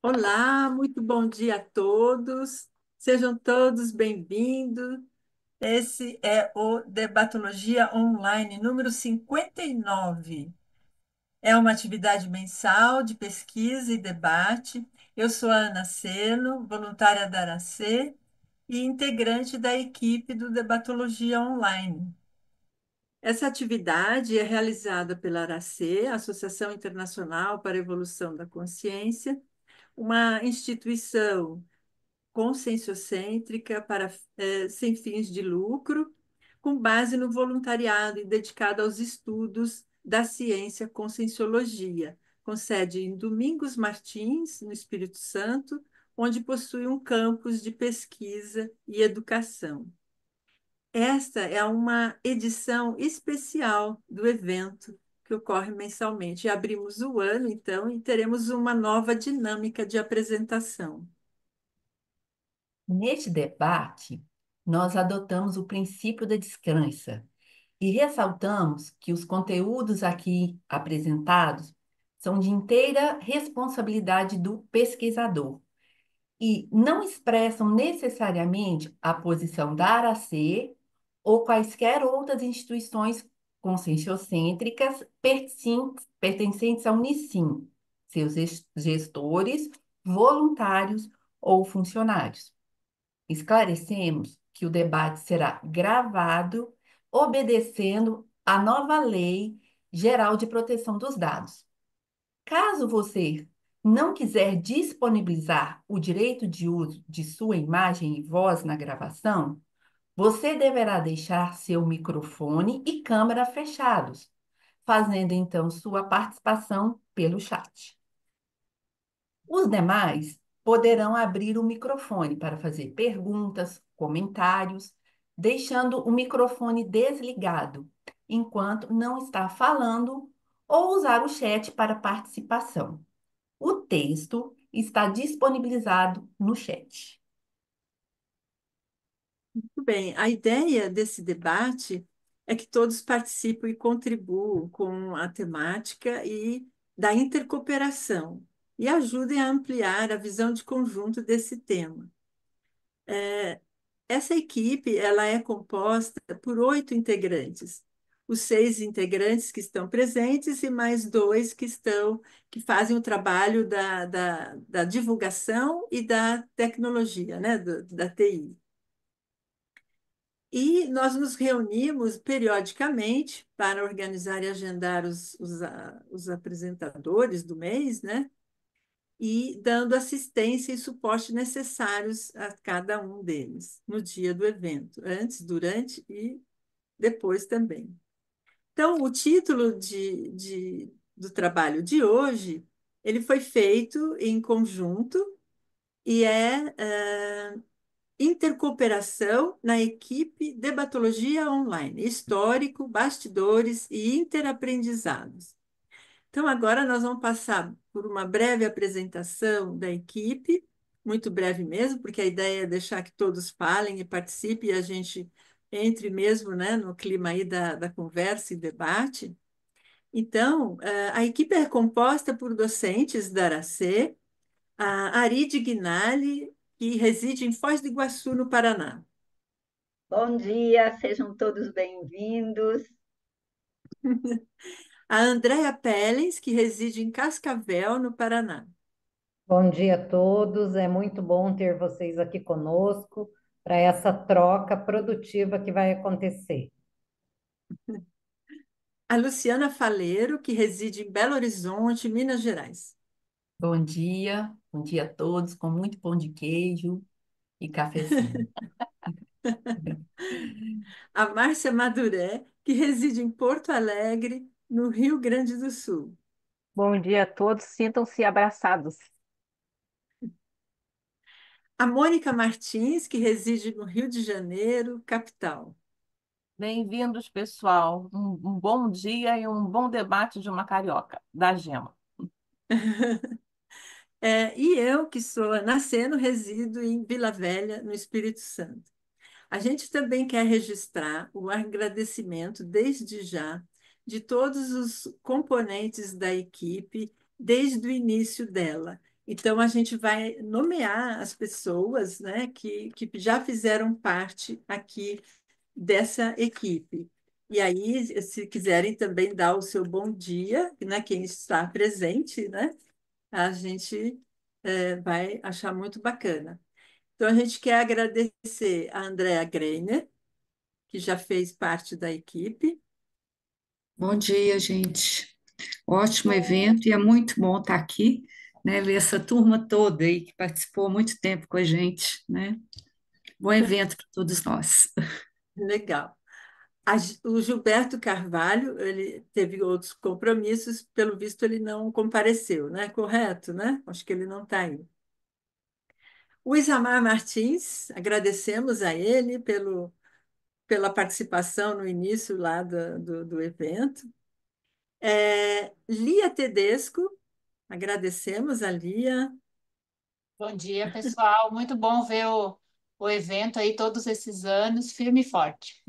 Olá, muito bom dia a todos. Sejam todos bem-vindos. Esse é o Debatologia Online número 59. É uma atividade mensal de pesquisa e debate. Eu sou a Ana Seno, voluntária da Aracê e integrante da equipe do Debatologia Online. Essa atividade é realizada pela Aracê, Associação Internacional para a Evolução da Consciência, uma instituição conscienciocêntrica sem fins de lucro, com base no voluntariado e dedicada aos estudos da ciência conscienciologia, com sede em Domingos Martins, no Espírito Santo, onde possui um campus de pesquisa e educação. Esta é uma edição especial do evento que ocorre mensalmente. E abrimos o ano, então, e teremos uma nova dinâmica de apresentação. Neste debate, nós adotamos o princípio da descrença e ressaltamos que os conteúdos aqui apresentados são de inteira responsabilidade do pesquisador e não expressam necessariamente a posição da ARAC ou quaisquer outras instituições conscienciocêntricas pertencentes à Unicim, seus gestores, voluntários ou funcionários. Esclarecemos que o debate será gravado, obedecendo à nova Lei Geral de Proteção dos Dados. Caso você não quiser disponibilizar o direito de uso de sua imagem e voz na gravação, você deverá deixar seu microfone e câmera fechados, fazendo então sua participação pelo chat. Os demais poderão abrir o microfone para fazer perguntas, comentários, deixando o microfone desligado enquanto não está falando ou usar o chat para participação. O texto está disponibilizado no chat. Muito bem, a ideia desse debate é que todos participem e contribuam com a temática e da intercooperação e ajudem a ampliar a visão de conjunto desse tema. Essa equipe ela é composta por 8 integrantes. Os 6 integrantes que estão presentes e mais dois que fazem o trabalho da divulgação e da tecnologia, né, da TI. E nós nos reunimos periodicamente para organizar e agendar os apresentadores do mês, né? E dando assistência e suporte necessários a cada um deles no dia do evento, antes, durante e depois também. Então, o título do trabalho de hoje, ele foi feito em conjunto e intercooperação na equipe Debatologia Online, histórico, bastidores e interaprendizados. Então, agora nós vamos passar por uma breve apresentação da equipe, muito breve mesmo, porque a ideia é deixar que todos falem e participem e a gente entre mesmo, né, no clima aí da conversa e debate. Então, a equipe é composta por docentes da Aracê, a Aride Guinali, que reside em Foz do Iguaçu, no Paraná. Bom dia, sejam todos bem-vindos. A Andréa Pellens, que reside em Cascavel, no Paraná. Bom dia a todos, é muito bom ter vocês aqui conosco para essa troca produtiva que vai acontecer. A Luciana Faleiro, que reside em Belo Horizonte, Minas Gerais. Bom dia a todos, com muito pão de queijo e cafezinho. A Márcia Maduré, que reside em Porto Alegre, no Rio Grande do Sul. Bom dia a todos, sintam-se abraçados. A Mônica Martins, que reside no Rio de Janeiro, capital. Bem-vindos, pessoal. Um bom dia e um bom debate de uma carioca, da Gema. E eu, que sou Ana Seno, resido em Vila Velha, no Espírito Santo. A gente também quer registrar o agradecimento, desde já, de todos os componentes da equipe, desde o início dela, Então, a gente vai nomear as pessoas, né, que já fizeram parte aqui dessa equipe. E aí, se quiserem também dar o seu bom dia, né, quem está presente, né, a gente vai achar muito bacana. Então, a gente quer agradecer a Andrea Greiner, que já fez parte da equipe. Bom dia, gente. Ótimo evento e é muito bom estar aqui, né? Ver essa turma toda aí que participou há muito tempo com a gente, né? Bom evento para todos nós. Legal. O Gilberto Carvalho, ele teve outros compromissos, pelo visto ele não compareceu, né? Correto, né? Acho que ele não está aí. O Isamar Martins, agradecemos a ele pela participação no início lá do evento. Lia Tedesco, agradecemos a Lia. Bom dia, pessoal. Muito bom ver o evento aí todos esses anos, firme e forte.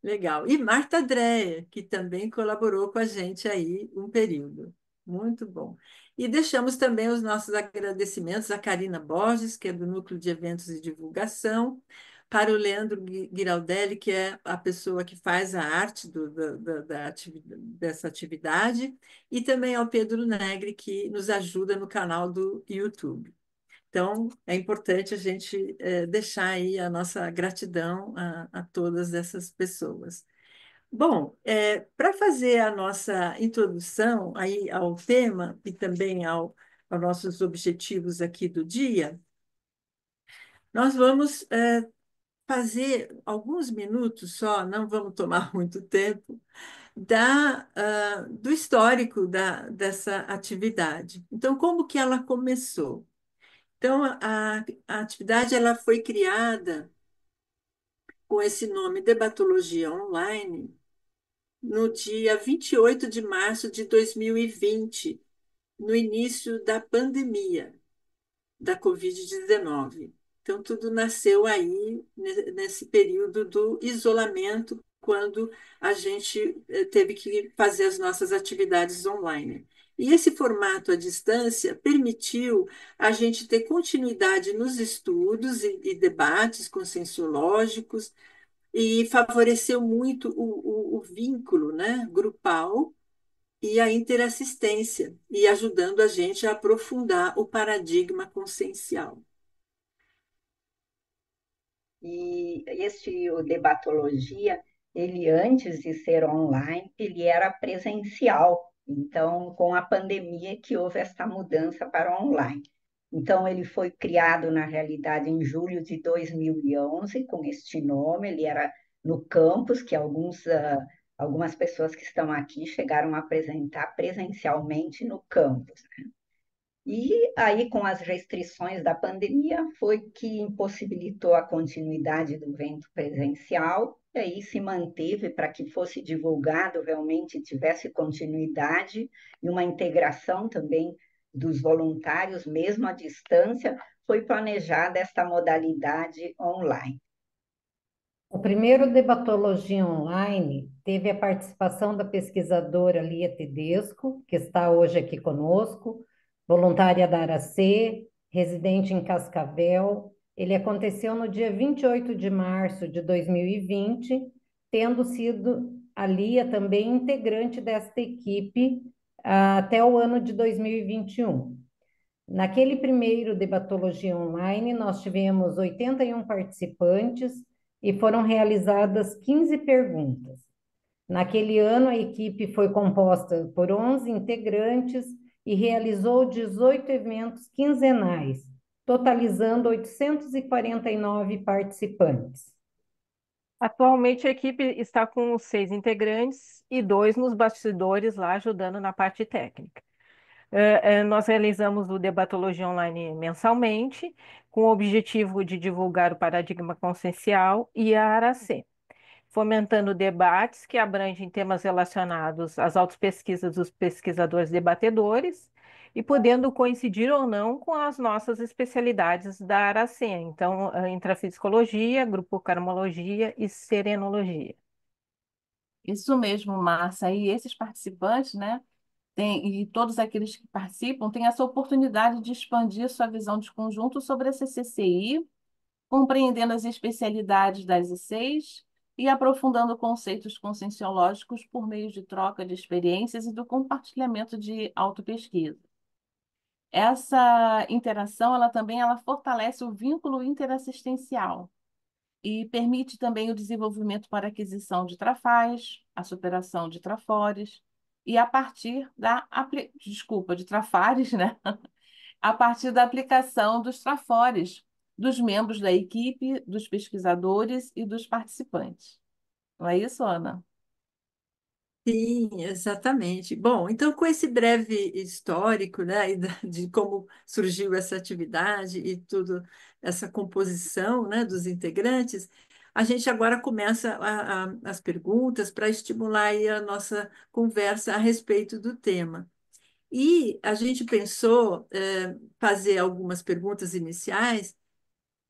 Legal. E Marta Dreyer, que também colaborou com a gente aí um período. Muito bom. E deixamos também os nossos agradecimentos a Karina Borges, que é do Núcleo de Eventos e Divulgação, para o Leandro Giraldelli, que é a pessoa que faz a arte dessa atividade, e também ao Pedro Negri, que nos ajuda no canal do YouTube. Então, é importante a gente deixar aí a nossa gratidão a todas essas pessoas. Bom, para fazer a nossa introdução aí ao tema e também aos nossos objetivos aqui do dia, nós vamos fazer alguns minutos só, não vamos tomar muito tempo, do histórico dessa atividade. Então, como que ela começou? Então, a atividade ela foi criada com esse nome Debatologia Online no dia 28 de março de 2020, no início da pandemia da Covid-19. Então, tudo nasceu aí nesse período do isolamento, quando a gente teve que fazer as nossas atividades online. E esse formato à distância permitiu a gente ter continuidade nos estudos e debates conscienciológicos e favoreceu muito o vínculo, né, grupal e a interassistência, e ajudando a gente a aprofundar o paradigma consciencial. E o Debatologia, ele antes de ser online, ele era presencial. Então, com a pandemia que houve essa mudança para online. Então, ele foi criado, na realidade, em julho de 2011, com este nome. Ele era no campus, que algumas pessoas que estão aqui chegaram a apresentar presencialmente no campus. E aí, com as restrições da pandemia, foi que impossibilitou a continuidade do evento presencial, e aí se manteve para que fosse divulgado, realmente tivesse continuidade e uma integração também dos voluntários, mesmo à distância, foi planejada esta modalidade online. O primeiro Debatologia Online teve a participação da pesquisadora Lia Tedesco, que está hoje aqui conosco, voluntária da Aracê, residente em Cascavel. Ele aconteceu no dia 28 de março de 2020, tendo sido a Lia também integrante desta equipe até o ano de 2021. Naquele primeiro Debatologia Online, nós tivemos 81 participantes e foram realizadas 15 perguntas. Naquele ano, a equipe foi composta por 11 integrantes e realizou 18 eventos quinzenais, totalizando 849 participantes. Atualmente a equipe está com 6 integrantes e 2 nos bastidores lá ajudando na parte técnica. Nós realizamos o Debatologia Online mensalmente, com o objetivo de divulgar o paradigma consciencial e a Aracê, fomentando debates que abrangem temas relacionados às autopesquisas dos pesquisadores debatedores e podendo coincidir ou não com as nossas especialidades da Aracê, então, intrafisicologia, grupo karmologia e serenologia. Isso mesmo, Márcia. E esses participantes, né, e todos aqueles que participam têm essa oportunidade de expandir sua visão de conjunto sobre a CCCI, compreendendo as especialidades das ICs e aprofundando conceitos conscienciológicos por meio de troca de experiências e do compartilhamento de autopesquisa. Essa interação, ela fortalece o vínculo interassistencial e permite também o desenvolvimento para aquisição de trafais, a superação de trafores e a partir de trafares, né? A partir da aplicação dos trafores dos membros da equipe, dos pesquisadores e dos participantes. Não é isso, Ana? Sim, exatamente. Bom, então, com esse breve histórico, né, de como surgiu essa atividade e tudo, essa composição, né, dos integrantes, a gente agora começa as perguntas para estimular aí a nossa conversa a respeito do tema. E a gente pensou, fazer algumas perguntas iniciais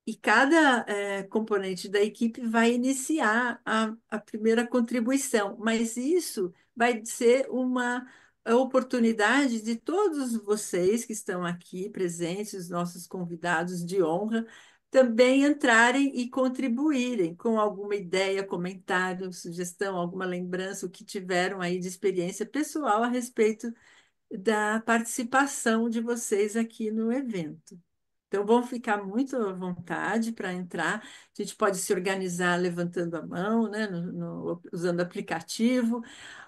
e cada componente da equipe vai iniciar a primeira contribuição, mas isso vai ser uma oportunidade de todos vocês que estão aqui presentes, os nossos convidados de honra, também entrarem e contribuírem com alguma ideia, comentário, sugestão, alguma lembrança, o que tiveram aí de experiência pessoal a respeito da participação de vocês aqui no evento. Então, vão ficar muito à vontade para entrar. A gente pode se organizar levantando a mão, né, usando aplicativo,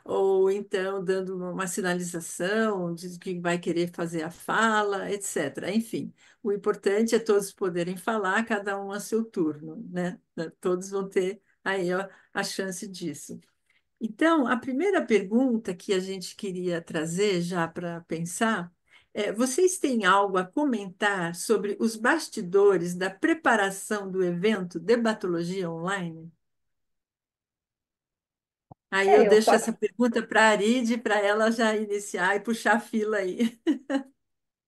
ou então dando uma sinalização de que vai querer fazer a fala, etc. Enfim, o importante é todos poderem falar, cada um a seu turno, né? Todos vão ter aí ó, a chance disso. Então, a primeira pergunta que a gente queria trazer já para pensar é: vocês têm algo a comentar sobre os bastidores da preparação do evento Debatologia Online? Aí eu Eu deixo posso. essa pergunta para a Aride, para ela já iniciar e puxar a fila aí.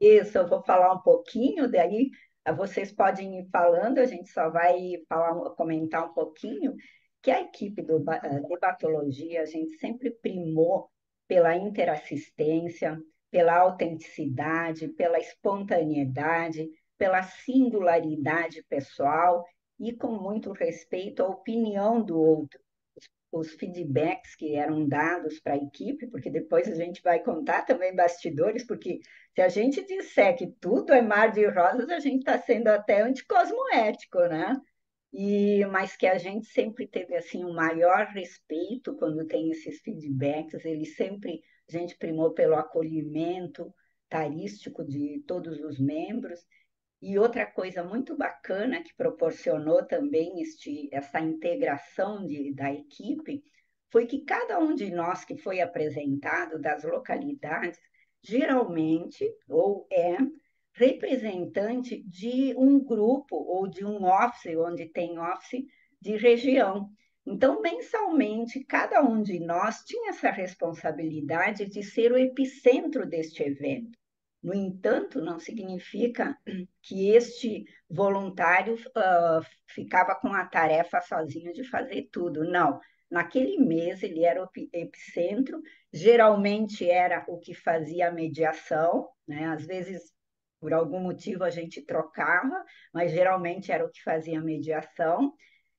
Isso, eu vou falar um pouquinho, daí vocês podem ir falando, a gente só vai falar, comentar um pouquinho, que a equipe do Debatologia, a gente sempre primou pela interassistência, pela autenticidade, pela espontaneidade, pela singularidade pessoal e com muito respeito à opinião do outro, os feedbacks que eram dados para a equipe, porque depois a gente vai contar também bastidores, porque se a gente disser que tudo é mar de rosas, a gente está sendo até anticosmoético, né? Mas que a gente sempre teve assim um maior respeito quando tem esses feedbacks, a gente primou pelo acolhimento tarístico de todos os membros. E outra coisa muito bacana que proporcionou também essa integração da equipe foi que cada um de nós que foi apresentado das localidades, geralmente, ou representante de um grupo ou de um office, onde tem office de região. Então, mensalmente, cada um de nós tinha essa responsabilidade de ser o epicentro deste evento. No entanto, não significa que este voluntário ficava com a tarefa sozinho de fazer tudo. Não. Naquele mês, ele era o epicentro, geralmente era o que fazia a mediação, né? Às vezes, por algum motivo, a gente trocava, mas geralmente era o que fazia a mediação.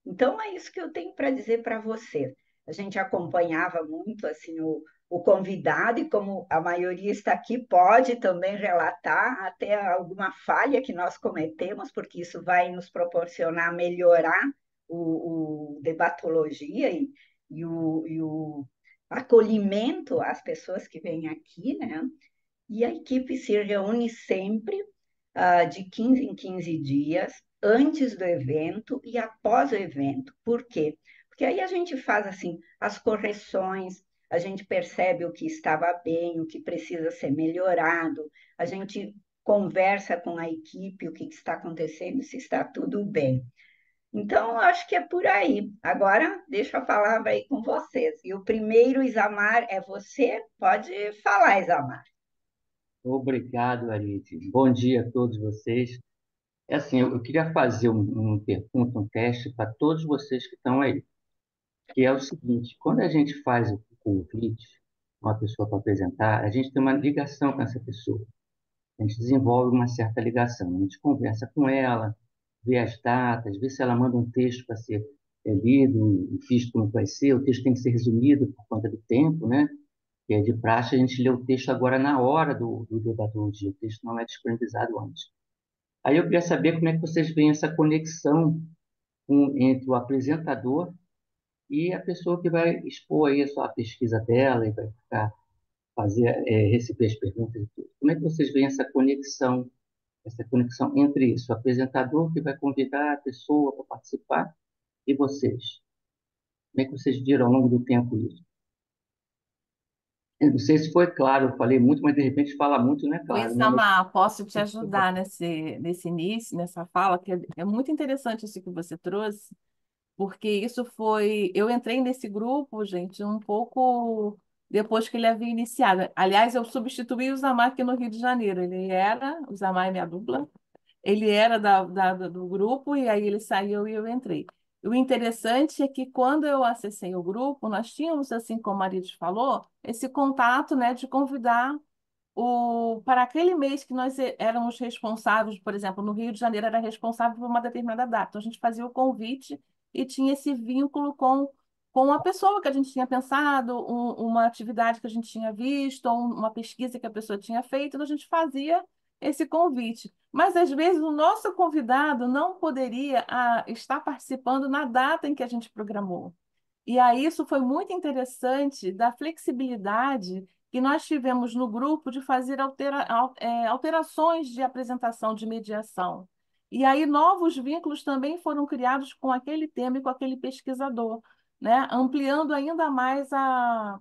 Então, é isso que eu tenho para dizer para você. A gente acompanhava muito assim o convidado, e como a maioria está aqui, pode também relatar até alguma falha que nós cometemos, porque isso vai nos proporcionar melhorar o debatologia e o acolhimento às pessoas que vêm aqui, né? E a equipe se reúne sempre de 15 em 15 dias, antes do evento e após o evento. Por quê? Porque aí a gente faz assim as correções, a gente percebe o que estava bem, o que precisa ser melhorado, a gente conversa com a equipe o que está acontecendo, se está tudo bem. Então, acho que é por aí. Agora, deixo a palavra aí com vocês. E o primeiro, Isamar, é você. Pode falar, Isamar. Obrigado, Arite. Bom dia a todos vocês. É assim, eu queria fazer uma pergunta, um teste para todos vocês que estão aí, que é o seguinte: quando a gente faz o convite, uma pessoa para apresentar, a gente tem uma ligação com essa pessoa. A gente desenvolve uma certa ligação. A gente conversa com ela, vê as datas, vê se ela manda um texto para ser lido, visto como vai ser. O texto tem que ser resumido por conta do tempo, né? Que é de praxe, a gente lê o texto agora na hora do debatologia. O texto não é disponibilizado antes. Aí eu queria saber como é que vocês veem essa conexão entre o apresentador e a pessoa que vai expor aí a sua pesquisa dela e vai fazer, receber as perguntas e tudo. Como é que vocês veem essa conexão entre isso, o apresentador que vai convidar a pessoa para participar e vocês? Como é que vocês viram ao longo do tempo isso? Eu não sei se foi claro, eu falei muito, mas de repente fala muito não é O claro, né? Mas Isamar, posso te ajudar nesse início, nessa fala, que é muito interessante isso que você trouxe, porque isso foi. Eu entrei nesse grupo, gente, um pouco depois que ele havia iniciado. Aliás, eu substituí o Isamar aqui no Rio de Janeiro. O Isamar é minha dupla, ele era do grupo e aí ele saiu e eu entrei. O interessante é que quando eu acessei o grupo, nós tínhamos, assim como a Maria falou, esse contato, né, de convidar para aquele mês que nós éramos responsáveis, por exemplo, no Rio de Janeiro era responsável por uma determinada data. Então, a gente fazia o convite e tinha esse vínculo com a pessoa que a gente tinha pensado, uma atividade que a gente tinha visto, ou uma pesquisa que a pessoa tinha feito, então a gente fazia esse convite. Mas, às vezes, o nosso convidado não poderia estar participando na data em que a gente programou. E aí isso foi muito interessante da flexibilidade que nós tivemos no grupo de fazer alterações de apresentação, de mediação. E aí novos vínculos também foram criados com aquele tema e com aquele pesquisador, né? Ampliando ainda mais a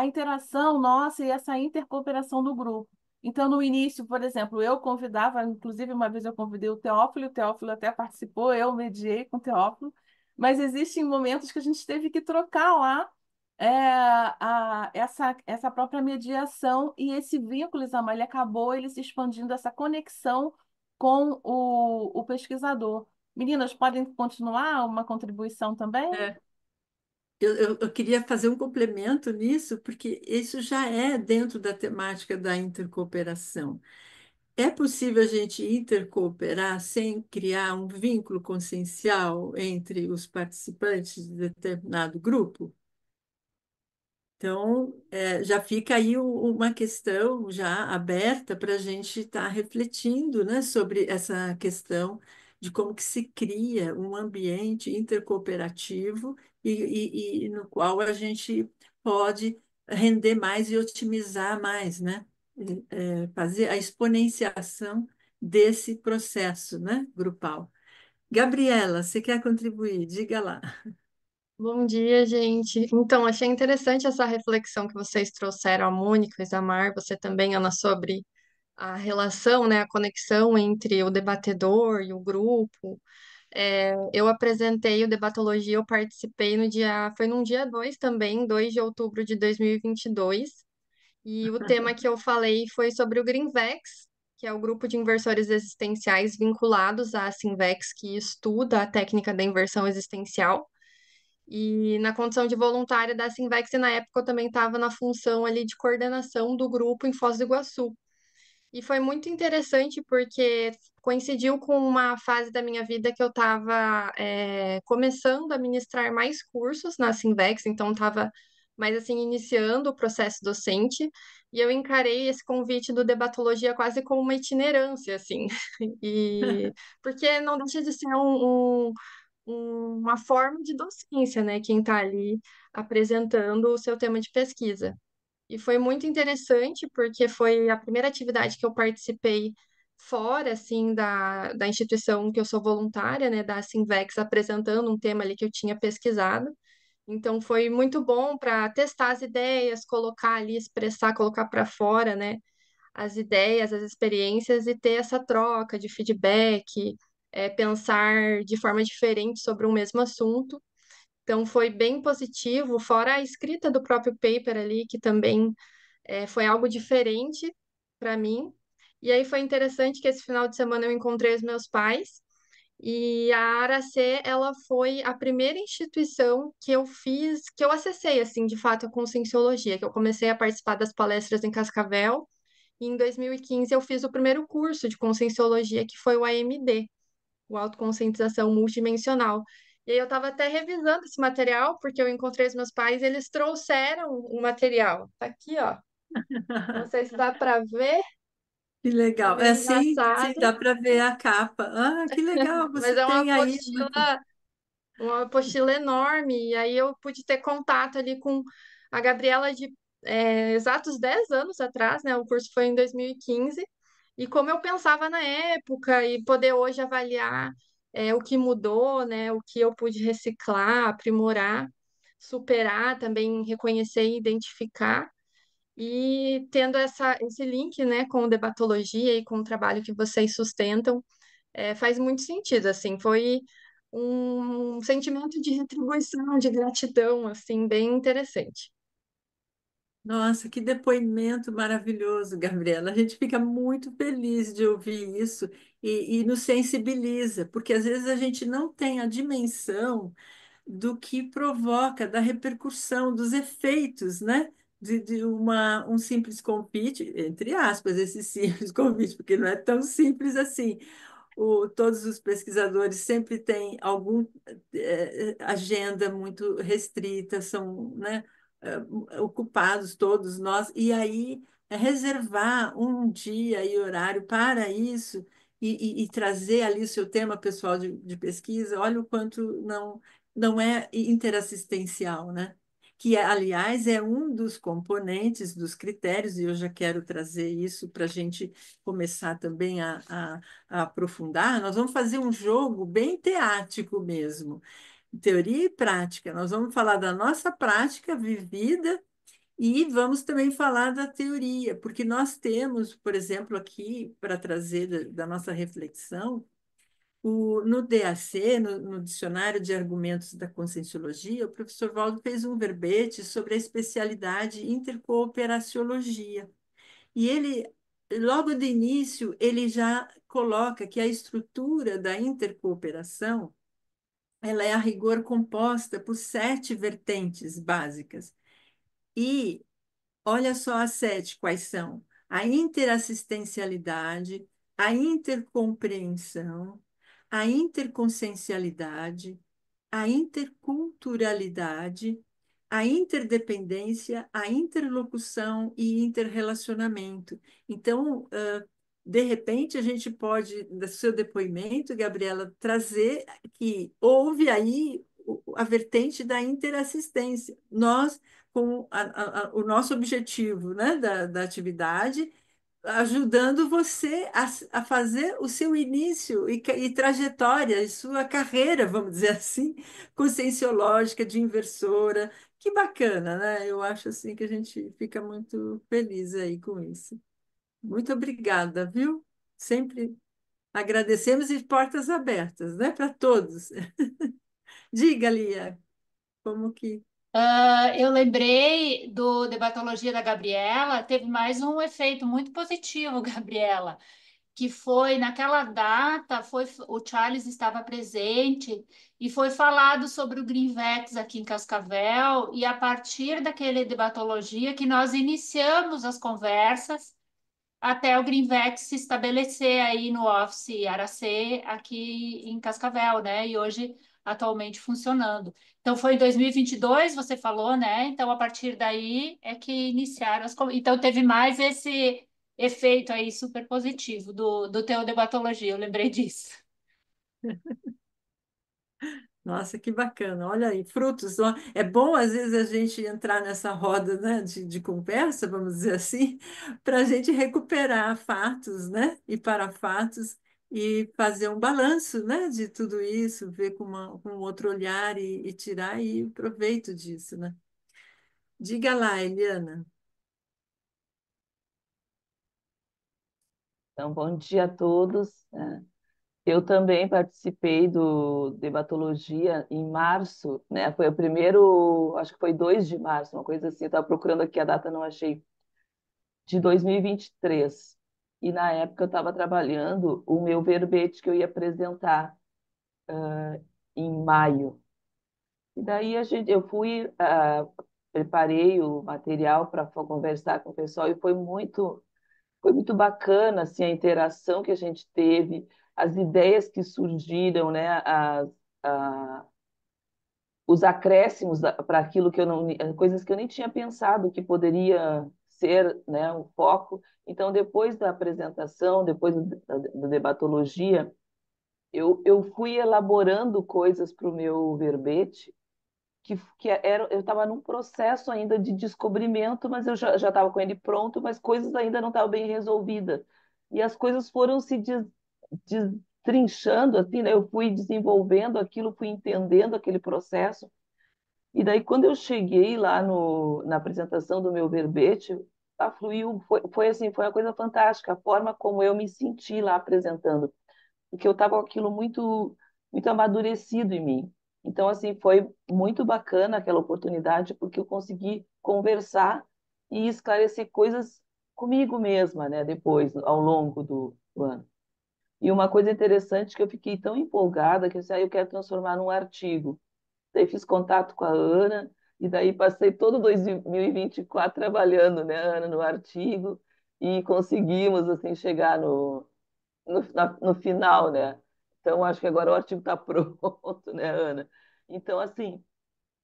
interação nossa e essa intercooperação do grupo. Então, no início, por exemplo, eu convidava, inclusive uma vez eu convidei o Teófilo até participou, eu mediei com o Teófilo, mas existem momentos que a gente teve que trocar lá essa própria mediação e esse vínculo, Isamar, ele acabou ele se expandindo, essa conexão com o pesquisador. Meninas, podem continuar uma contribuição também? É, eu queria fazer um complemento nisso, porque isso já é dentro da temática da intercooperação. É possível a gente intercooperar sem criar um vínculo consciencial entre os participantes de determinado grupo? Então, já fica aí uma questão já aberta para a gente estar refletindo, né, sobre essa questão de como que se cria um ambiente intercooperativo e no qual a gente pode render mais e otimizar mais, né? Fazer a exponenciação desse processo, né, grupal. Gabriela, você quer contribuir? Diga lá. Bom dia, gente. Então, achei interessante essa reflexão que vocês trouxeram, a Mônica, o Isamar, você também, Ana, sobre a relação, né, a conexão entre o debatedor e o grupo. Eu apresentei o Debatologia, eu participei foi num dia 2 também, 2 de outubro de 2022, e o tema que eu falei foi sobre o Greenvex, que é o grupo de inversores existenciais vinculados à Sinvex, que estuda a técnica da inversão existencial. E na condição de voluntária da Sinvex, na época eu também estava na função ali de coordenação do grupo em Foz do Iguaçu. E foi muito interessante porque coincidiu com uma fase da minha vida que eu estava começando a ministrar mais cursos na Sinvex, então estava mais assim iniciando o processo docente, e eu encarei esse convite do Debatologia quase como uma itinerância, assim, e porque não deixa de ser uma forma de docência, né? Quem está ali apresentando o seu tema de pesquisa. E foi muito interessante porque foi a primeira atividade que eu participei fora, assim, da instituição que eu sou voluntária, né, da Sinvex, apresentando um tema ali que eu tinha pesquisado. Então foi muito bom para testar as ideias, colocar ali, expressar, colocar para fora, né, as ideias, as experiências e ter essa troca de feedback, pensar de forma diferente sobre um mesmo assunto. Então foi bem positivo, fora a escrita do próprio paper ali, que também foi algo diferente para mim. E aí foi interessante que esse final de semana eu encontrei os meus pais E a Aracê, ela foi a primeira instituição que eu fiz, que eu acessei, assim, de fato, a Conscienciologia, que eu comecei a participar das palestras em Cascavel, e em 2015 eu fiz o primeiro curso de Conscienciologia, que foi o AMD, o Autoconscientização Multidimensional. E aí eu estava até revisando esse material, porque eu encontrei os meus pais, e eles trouxeram o material. Tá aqui, ó. Não sei se dá para ver, Que tá legal. meio É sim, sim, embaçado, dá para ver a capa. Ah, que legal. mas Você é tem aí uma apostila enorme, e aí eu pude ter contato ali com a Gabriela de exatos 10 anos atrás, né? O curso foi em 2015, e como eu pensava na época, e poder hoje avaliar o que mudou, né? O que eu pude reciclar, aprimorar, superar, também reconhecer e identificar. E tendo esse link, né, com debatologia e com o trabalho que vocês sustentam, faz muito sentido, assim, foi um sentimento de retribuição, de gratidão, assim, bem interessante. Nossa, que depoimento maravilhoso, Gabriela. A gente fica muito feliz de ouvir isso e nos sensibiliza, porque às vezes a gente não tem a dimensão do que provoca, da repercussão, dos efeitos, né? De um simples convite, entre aspas, esse simples convite, porque não é tão simples assim. Todos os pesquisadores sempre têm alguma agenda muito restrita, são, né, ocupados todos nós, e aí reservar um dia e horário para isso e trazer ali o seu tema pessoal de pesquisa, olha o quanto não é interassistencial, né? Que, aliás, é um dos componentes dos critérios, e eu já quero trazer isso para a gente começar também a aprofundar. Nós vamos fazer um jogo bem teático mesmo, teoria e prática. Nós vamos falar da nossa prática vivida e vamos também falar da teoria, porque nós temos, por exemplo, aqui, para trazer da nossa reflexão, no DAC, no Dicionário de Argumentos da Conscienciologia, o professor Valdo fez um verbete sobre a especialidade intercooperaciologia. E ele, logo de início, ele já coloca que a estrutura da intercooperação ela é a rigor composta por 7 vertentes básicas. E olha só as 7 quais são: a interassistencialidade, a intercompreensão, a interconsciencialidade, a interculturalidade, a interdependência, a interlocução e interrelacionamento. Então, de repente, a gente pode, do seu depoimento, Gabriela, trazer que houve aí a vertente da interassistência. Nós, com o nosso objetivo, né, da atividade, ajudando você a fazer o seu início e trajetória, e sua carreira, vamos dizer assim, conscienciológica, de inversora. Que bacana, né? Eu acho assim que a gente fica muito feliz aí com isso. Muito obrigada, viu? Sempre agradecemos e portas abertas, né, para todos. Diga, Lia, como que. Eu lembrei do Debatologia da Gabriela, teve mais um efeito muito positivo, Gabriela, que foi naquela data, o Charles estava presente e foi falado sobre o Greenvex aqui em Cascavel, e a partir daquele Debatologia que nós iniciamos as conversas até o Greenvex se estabelecer aí no Office Aracê, aqui em Cascavel, né? E hoje, atualmente, funcionando. Então, foi em 2022, você falou, né? Então, a partir daí é que iniciaram Então, teve mais esse efeito aí super positivo do teu debatologia, eu lembrei disso. Nossa, que bacana. Olha aí, frutos. Ó. É bom, às vezes, a gente entrar nessa roda, né, de conversa, vamos dizer assim, para a gente recuperar fatos, né, e para fatos, e fazer um balanço, né, de tudo isso, ver com outro olhar e tirar aí proveito disso, né? Diga lá, Eliana. Então, bom dia a todos. Eu também participei do Debatologia em março, né? Foi o primeiro, acho que foi 2 de março, uma coisa assim. Eu estava procurando aqui a data, não achei, de 2023. E na época eu estava trabalhando o meu verbete que eu ia apresentar em maio. E daí eu fui, preparei o material para conversar com o pessoal e foi muito bacana assim, a interação que a gente teve, as ideias que surgiram, né? Os acréscimos para aquilo que eu não, coisas que eu nem tinha pensado que poderia ser, né, o foco. Então, depois da apresentação, depois da debatologia, eu fui elaborando coisas para o meu verbete eu estava num processo ainda de descobrimento, mas eu já estava com ele pronto, mas coisas ainda não estavam bem resolvidas. E as coisas foram se destrinchando, assim, né? Eu fui desenvolvendo aquilo, fui entendendo aquele processo. E daí, quando eu cheguei lá na apresentação do meu verbete, fluiu, foi assim, foi uma coisa fantástica, a forma como eu me senti lá apresentando, porque eu estava com aquilo muito amadurecido em mim. Então, assim, foi muito bacana aquela oportunidade, porque eu consegui conversar e esclarecer coisas comigo mesma, né, depois, ao longo do ano. E uma coisa interessante que eu fiquei tão empolgada que eu disse, eu quero transformar num artigo. Daí fiz contato com a Ana, e daí passei todo 2024 trabalhando, né, Ana, no artigo, e conseguimos, assim, chegar no final, né? Então, acho que agora o artigo está pronto, né, Ana? Então, assim,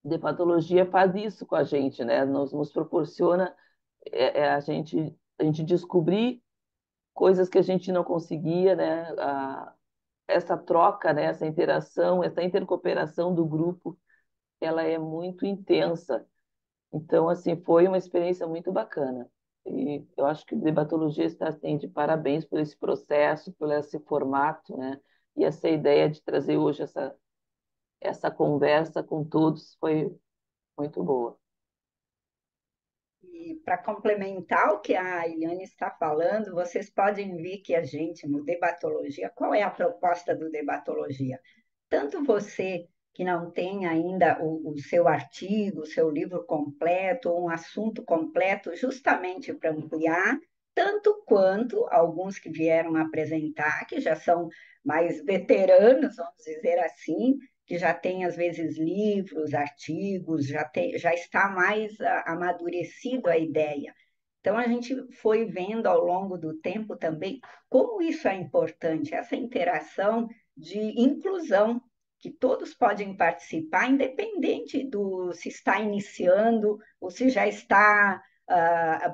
dermatologia faz isso com a gente, né? Nos proporciona a gente descobrir coisas que a gente não conseguia, né? Essa troca, né? Essa interação, essa intercooperação do grupo, ela é muito intensa. Então, assim, foi uma experiência muito bacana. E eu acho que a debatologia está assim, de parabéns por esse processo, por esse formato, né? E essa ideia de trazer hoje essa conversa com todos foi muito boa. E para complementar o que a Eliane está falando, vocês podem ver que a gente, no Debatologia, qual é a proposta do Debatologia? Tanto você que não tem ainda o seu artigo, o seu livro completo, ou um assunto completo, justamente para ampliar, tanto quanto alguns que vieram apresentar, que já são mais veteranos, vamos dizer assim, que já tem, às vezes, livros, artigos, já está mais amadurecido a ideia. Então, a gente foi vendo ao longo do tempo também como isso é importante, essa interação de inclusão, que todos podem participar, independente do se está iniciando ou se já está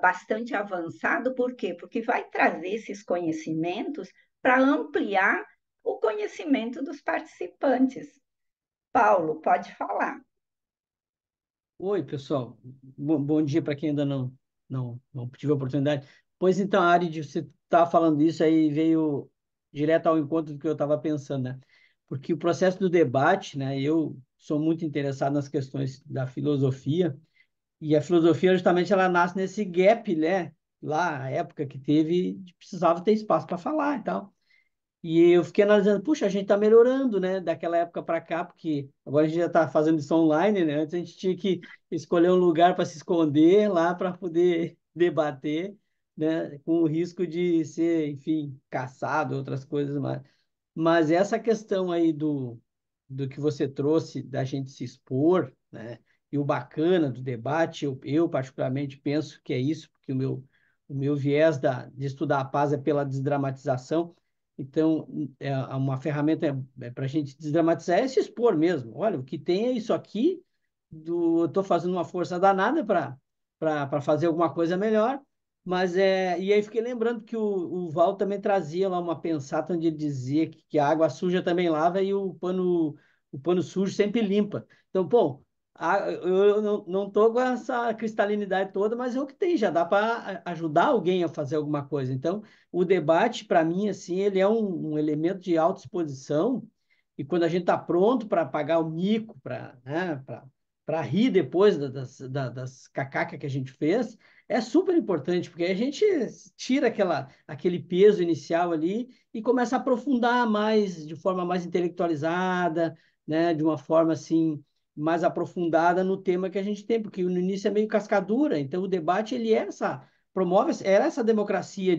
bastante avançado. Por quê? Porque vai trazer esses conhecimentos para ampliar o conhecimento dos participantes. Paulo, pode falar. Oi, pessoal. Bom dia para quem ainda não tive a oportunidade. Pois então, Ari, de você estar falando isso aí veio direto ao encontro do que eu estava pensando, né? Porque o processo do debate, né? Eu sou muito interessado nas questões da filosofia, e a filosofia justamente ela nasce nesse gap, né? Lá, a época que teve, precisava ter espaço para falar e tal. E eu fiquei analisando, puxa, a gente está melhorando, né, daquela época para cá, porque agora a gente já está fazendo isso online, né? Antes a gente tinha que escolher um lugar para se esconder lá para poder debater, né, com o risco de ser, enfim, caçado, outras coisas mais. Mas essa questão aí do que você trouxe, da gente se expor, né, e o bacana do debate, eu particularmente penso que é isso, porque o meu viés de estudar a paz é pela desdramatização. Então, uma ferramenta para a gente desdramatizar é se expor mesmo. Olha, o que tem é isso aqui, eu estou fazendo uma força danada para fazer alguma coisa melhor, mas e aí fiquei lembrando que o Val também trazia lá uma pensata onde ele dizia que a água suja também lava e o pano sujo sempre limpa. Então, bom, eu não estou com essa cristalinidade toda, mas é o que tem, já dá para ajudar alguém a fazer alguma coisa. Então, o debate, para mim, assim, ele é um elemento de autoexposição, e quando a gente está pronto para pagar o mico, para rir depois das cacacas que a gente fez, é super importante, porque a gente tira aquele peso inicial ali e começa a aprofundar mais, de forma mais intelectualizada, né, de uma forma assim mais aprofundada no tema que a gente tem, porque no início é meio cascadura, então o debate ele promove era essa democracia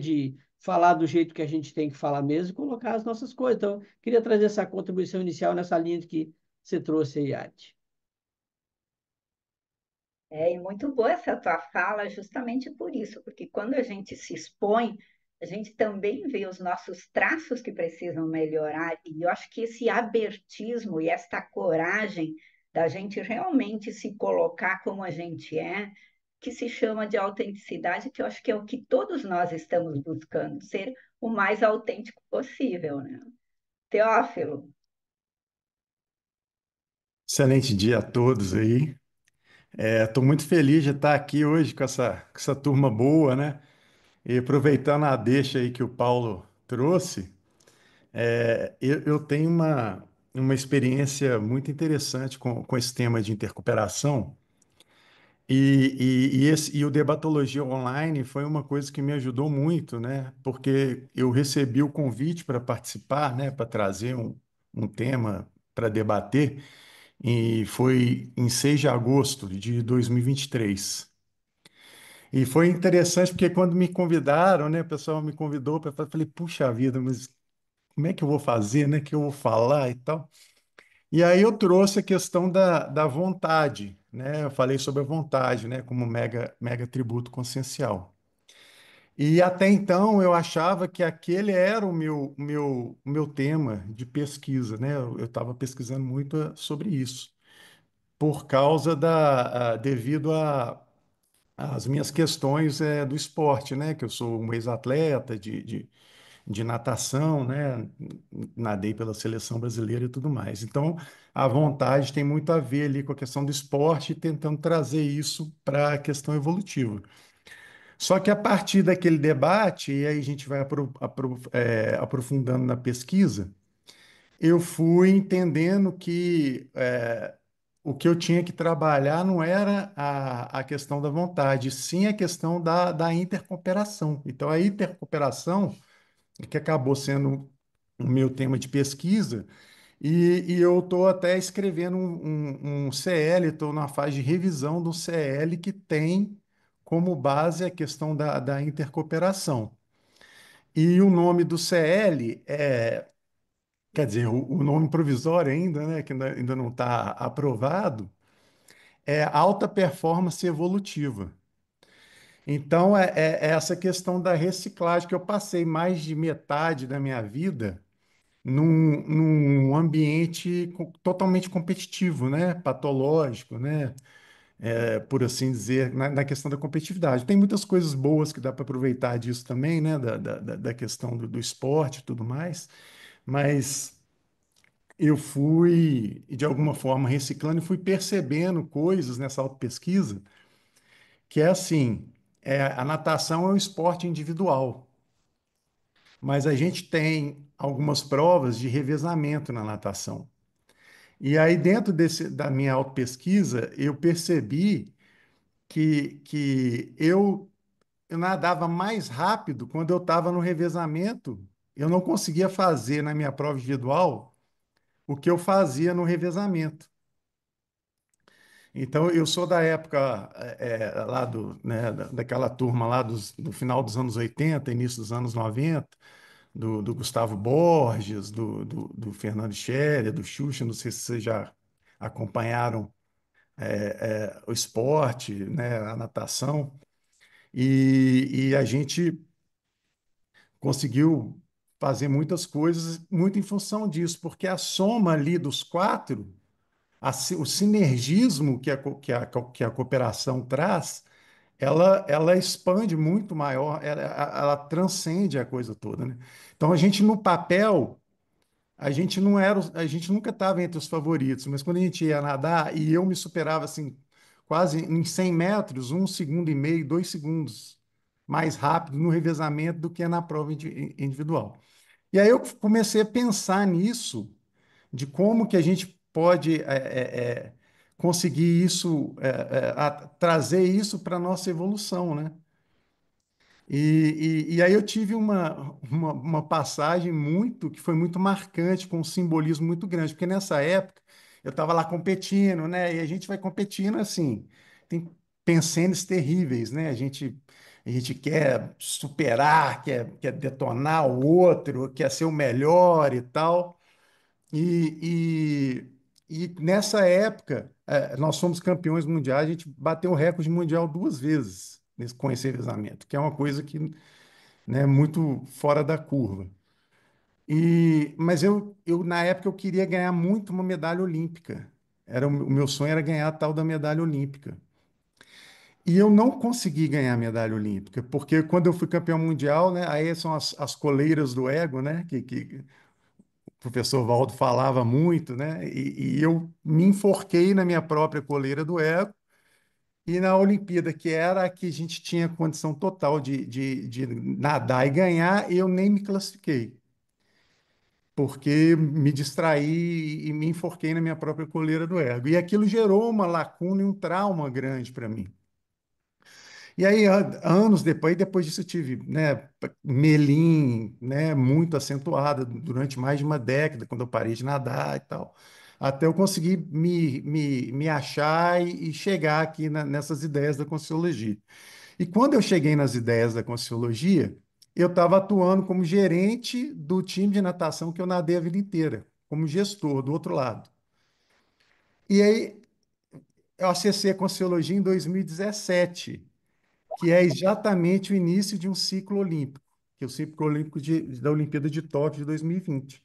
falar do jeito que a gente tem que falar mesmo e colocar as nossas coisas. Então, queria trazer essa contribuição inicial nessa linha de que você trouxe aí, Arte. E muito boa essa tua fala, justamente por isso, porque quando a gente se expõe, a gente também vê os nossos traços que precisam melhorar, e eu acho que esse abertismo e esta coragem da gente realmente se colocar como a gente é, que se chama de autenticidade, que eu acho que é o que todos nós estamos buscando, ser o mais autêntico possível, né? Teófilo. Excelente dia a todos aí. Estou muito feliz de estar aqui hoje com essa turma boa, né? E aproveitando a deixa aí que o Paulo trouxe, eu tenho uma experiência muito interessante com esse tema de intercooperação. E o Debatologia Online foi uma coisa que me ajudou muito, né? Porque eu recebi o convite para participar, né? Para trazer um tema para debater. E foi em 6 de agosto de 2023. E foi interessante porque quando me convidaram, né, o pessoal me convidou para falei, puxa vida, mas como é que eu vou fazer, né, que eu vou falar e tal. E aí eu trouxe a questão da vontade, né? Eu falei sobre a vontade, né, como mega tributo consciencial. E até então eu achava que aquele era o meu tema de pesquisa, né? Eu estava pesquisando muito sobre isso por causa devido às minhas questões do esporte, né? Que eu sou um ex-atleta de natação, né? Nadei pela seleção brasileira e tudo mais. Então, a vontade tem muito a ver ali com a questão do esporte e tentando trazer isso para a questão evolutiva. Só que a partir daquele debate, e aí a gente vai aprofundando na pesquisa, eu fui entendendo que o que eu tinha que trabalhar não era a questão da vontade, sim a questão da intercooperação. Então, a intercooperação, que acabou sendo o meu tema de pesquisa, e eu estou até escrevendo um CL, estou na fase de revisão do CL que tem como base a questão da intercooperação. E o nome do CL quer dizer, o nome provisório ainda, né, que ainda não está aprovado, é alta performance evolutiva. Então, é essa questão da reciclagem, que eu passei mais de metade da minha vida num ambiente totalmente competitivo, né, patológico, né, por assim dizer, na questão da competitividade. Tem muitas coisas boas que dá para aproveitar disso também, né, da questão do esporte e tudo mais, mas eu fui, de alguma forma, reciclando e fui percebendo coisas nessa autopesquisa, que é assim, a natação é um esporte individual, mas a gente tem algumas provas de revezamento na natação. E aí, dentro da minha autopesquisa, eu percebi que eu nadava mais rápido quando eu estava no revezamento. Eu não conseguia fazer na minha prova individual o que eu fazia no revezamento. Então, eu sou da época lá né, daquela turma lá do final dos anos 80, início dos anos 90, do Gustavo Borges, do Fernando Scherer, do Xuxa, não sei se vocês já acompanharam o esporte, né, a natação, e a gente conseguiu fazer muitas coisas muito em função disso, porque a soma ali dos quatro o sinergismo que a cooperação traz, ela expande muito maior, ela transcende a coisa toda, né? Então, a gente no papel, a gente não era, a gente nunca estava entre os favoritos, mas quando a gente ia nadar, e eu me superava assim, quase em 100 metros, 1,5 segundos, 2 segundos mais rápido no revezamento do que na prova individual. E aí eu comecei a pensar nisso, de como que a gente pode conseguir isso, trazer isso para a nossa evolução, né? E aí eu tive uma passagem que foi muito marcante, com um simbolismo muito grande, porque nessa época eu estava lá competindo, né? E a gente vai competindo assim, tem pensamentos terríveis, né? A gente quer superar, quer detonar o outro, quer ser o melhor e tal. E nessa época, nós fomos campeões mundiais, a gente bateu o recorde mundial duas vezes com esse revezamento, que é uma coisa que, né, é muito fora da curva. Mas na época, eu queria ganhar muito uma medalha olímpica. O meu sonho era ganhar a tal da medalha olímpica. E eu não consegui ganhar a medalha olímpica, porque quando eu fui campeão mundial, né, aí são as coleiras do ego, né, que o professor Valdo falava muito, né, e eu me enforquei na minha própria coleira do ego, e na Olimpíada, que era a que a gente tinha condição total de nadar e ganhar, eu nem me classifiquei, porque me distraí e me enforquei na minha própria coleira do ego. E aquilo gerou uma lacuna e um trauma grande para mim. E aí, anos depois disso, eu tive, né, melim, né, muito acentuada durante mais de uma década, quando eu parei de nadar e tal, até eu conseguir me achar e chegar aqui nessas ideias da Conscienciologia. E quando eu cheguei nas ideias da Conscienciologia, eu estava atuando como gerente do time de natação que eu nadei a vida inteira, como gestor do outro lado. E aí, eu acessei a Conscienciologia em 2017, que é exatamente o início de um ciclo olímpico, que é o ciclo olímpico da Olimpíada de Tóquio de 2020.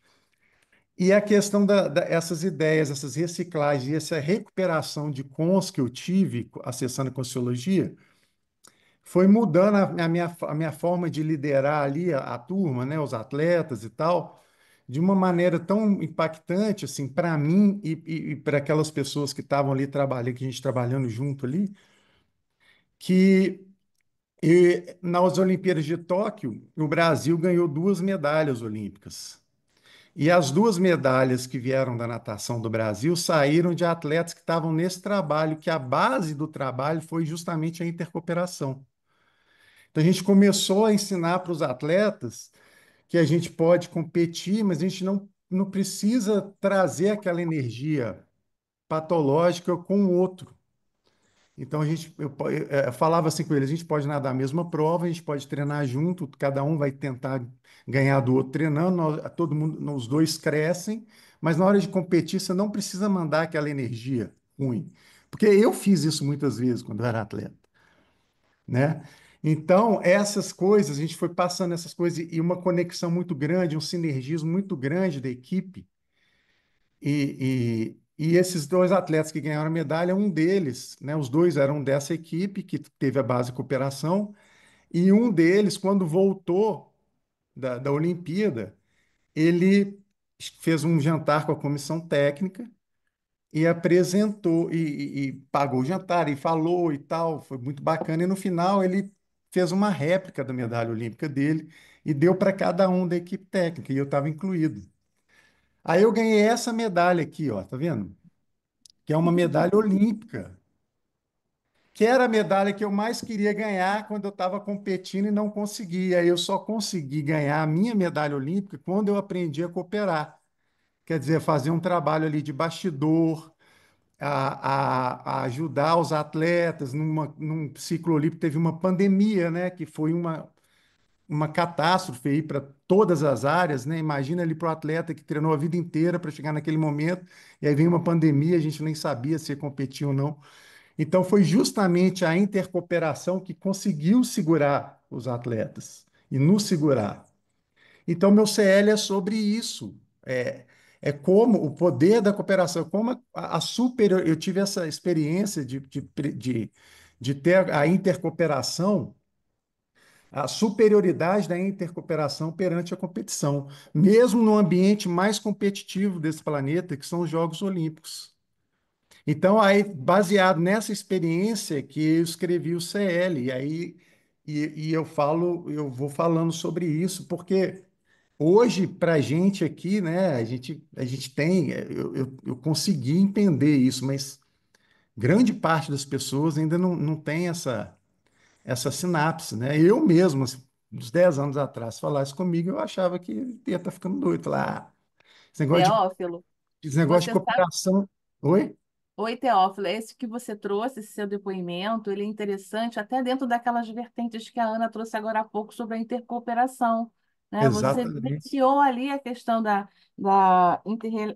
E a questão essas ideias, essas reciclagens e essa recuperação de cons que eu tive acessando a Conscienciologia foi mudando a minha forma de liderar ali a turma, né, os atletas e tal, de uma maneira tão impactante assim para mim e para aquelas pessoas que estavam ali trabalhando, que a gente trabalhando junto ali, que nas Olimpíadas de Tóquio, o Brasil ganhou duas medalhas olímpicas. E as duas medalhas que vieram da natação do Brasil saíram de atletas que estavam nesse trabalho, que a base do trabalho foi justamente a intercooperação. Então a gente começou a ensinar para os atletas que a gente pode competir, mas a gente não precisa trazer aquela energia patológica com o outro. Então eu falava assim com eles, a gente pode nadar a mesma prova, a gente pode treinar junto, cada um vai tentar ganhar do outro treinando, todo mundo, os dois crescem, mas na hora de competir você não precisa mandar aquela energia ruim. Porque eu fiz isso muitas vezes quando eu era atleta, né? Então, essas coisas, a gente foi passando essas coisas e uma conexão muito grande, um sinergismo muito grande da equipe. E esses dois atletas que ganharam a medalha, um deles, né, os dois eram dessa equipe que teve a base de cooperação, e um deles, quando voltou da Olimpíada, ele fez um jantar com a comissão técnica e apresentou, e pagou o jantar, e falou e tal, foi muito bacana, e no final ele fez uma réplica da medalha olímpica dele e deu para cada um da equipe técnica, e eu estava incluído. Aí eu ganhei essa medalha aqui, ó, tá vendo? Que é uma medalha olímpica, que era a medalha que eu mais queria ganhar quando eu estava competindo e não conseguia. Eu só consegui ganhar a minha medalha olímpica quando eu aprendi a cooperar. Quer dizer, fazer um trabalho ali de bastidor, a ajudar os atletas. Num ciclo olímpico teve uma pandemia, né, que foi uma catástrofe aí para todas as áreas, né? Imagina ali para o atleta que treinou a vida inteira para chegar naquele momento, e aí vem uma pandemia, a gente nem sabia se ia competir ou não. Então, foi justamente a intercooperação que conseguiu segurar os atletas e nos segurar. Então, meu CL é sobre isso. É como o poder da cooperação, como a superior. Eu tive essa experiência de ter a intercooperação, a superioridade da intercooperação perante a competição, mesmo no ambiente mais competitivo desse planeta, que são os Jogos Olímpicos. Então, aí, baseado nessa experiência que eu escrevi o CL, e eu vou falando sobre isso, porque hoje, para a gente aqui, né, a gente tem, eu consegui entender isso, mas grande parte das pessoas ainda não tem essa sinapse, né? Eu mesmo, assim, uns 10 anos atrás, se falasse comigo, eu achava que ia estar ficando doido. Falar, esse negócio de, Teófilo, esse negócio de você sabe, cooperação. Oi? Oi, Teófilo, esse que você trouxe, esse seu depoimento, ele é interessante até dentro daquelas vertentes que a Ana trouxe agora há pouco sobre a intercooperação, né? Você Exatamente. vivenciou ali a questão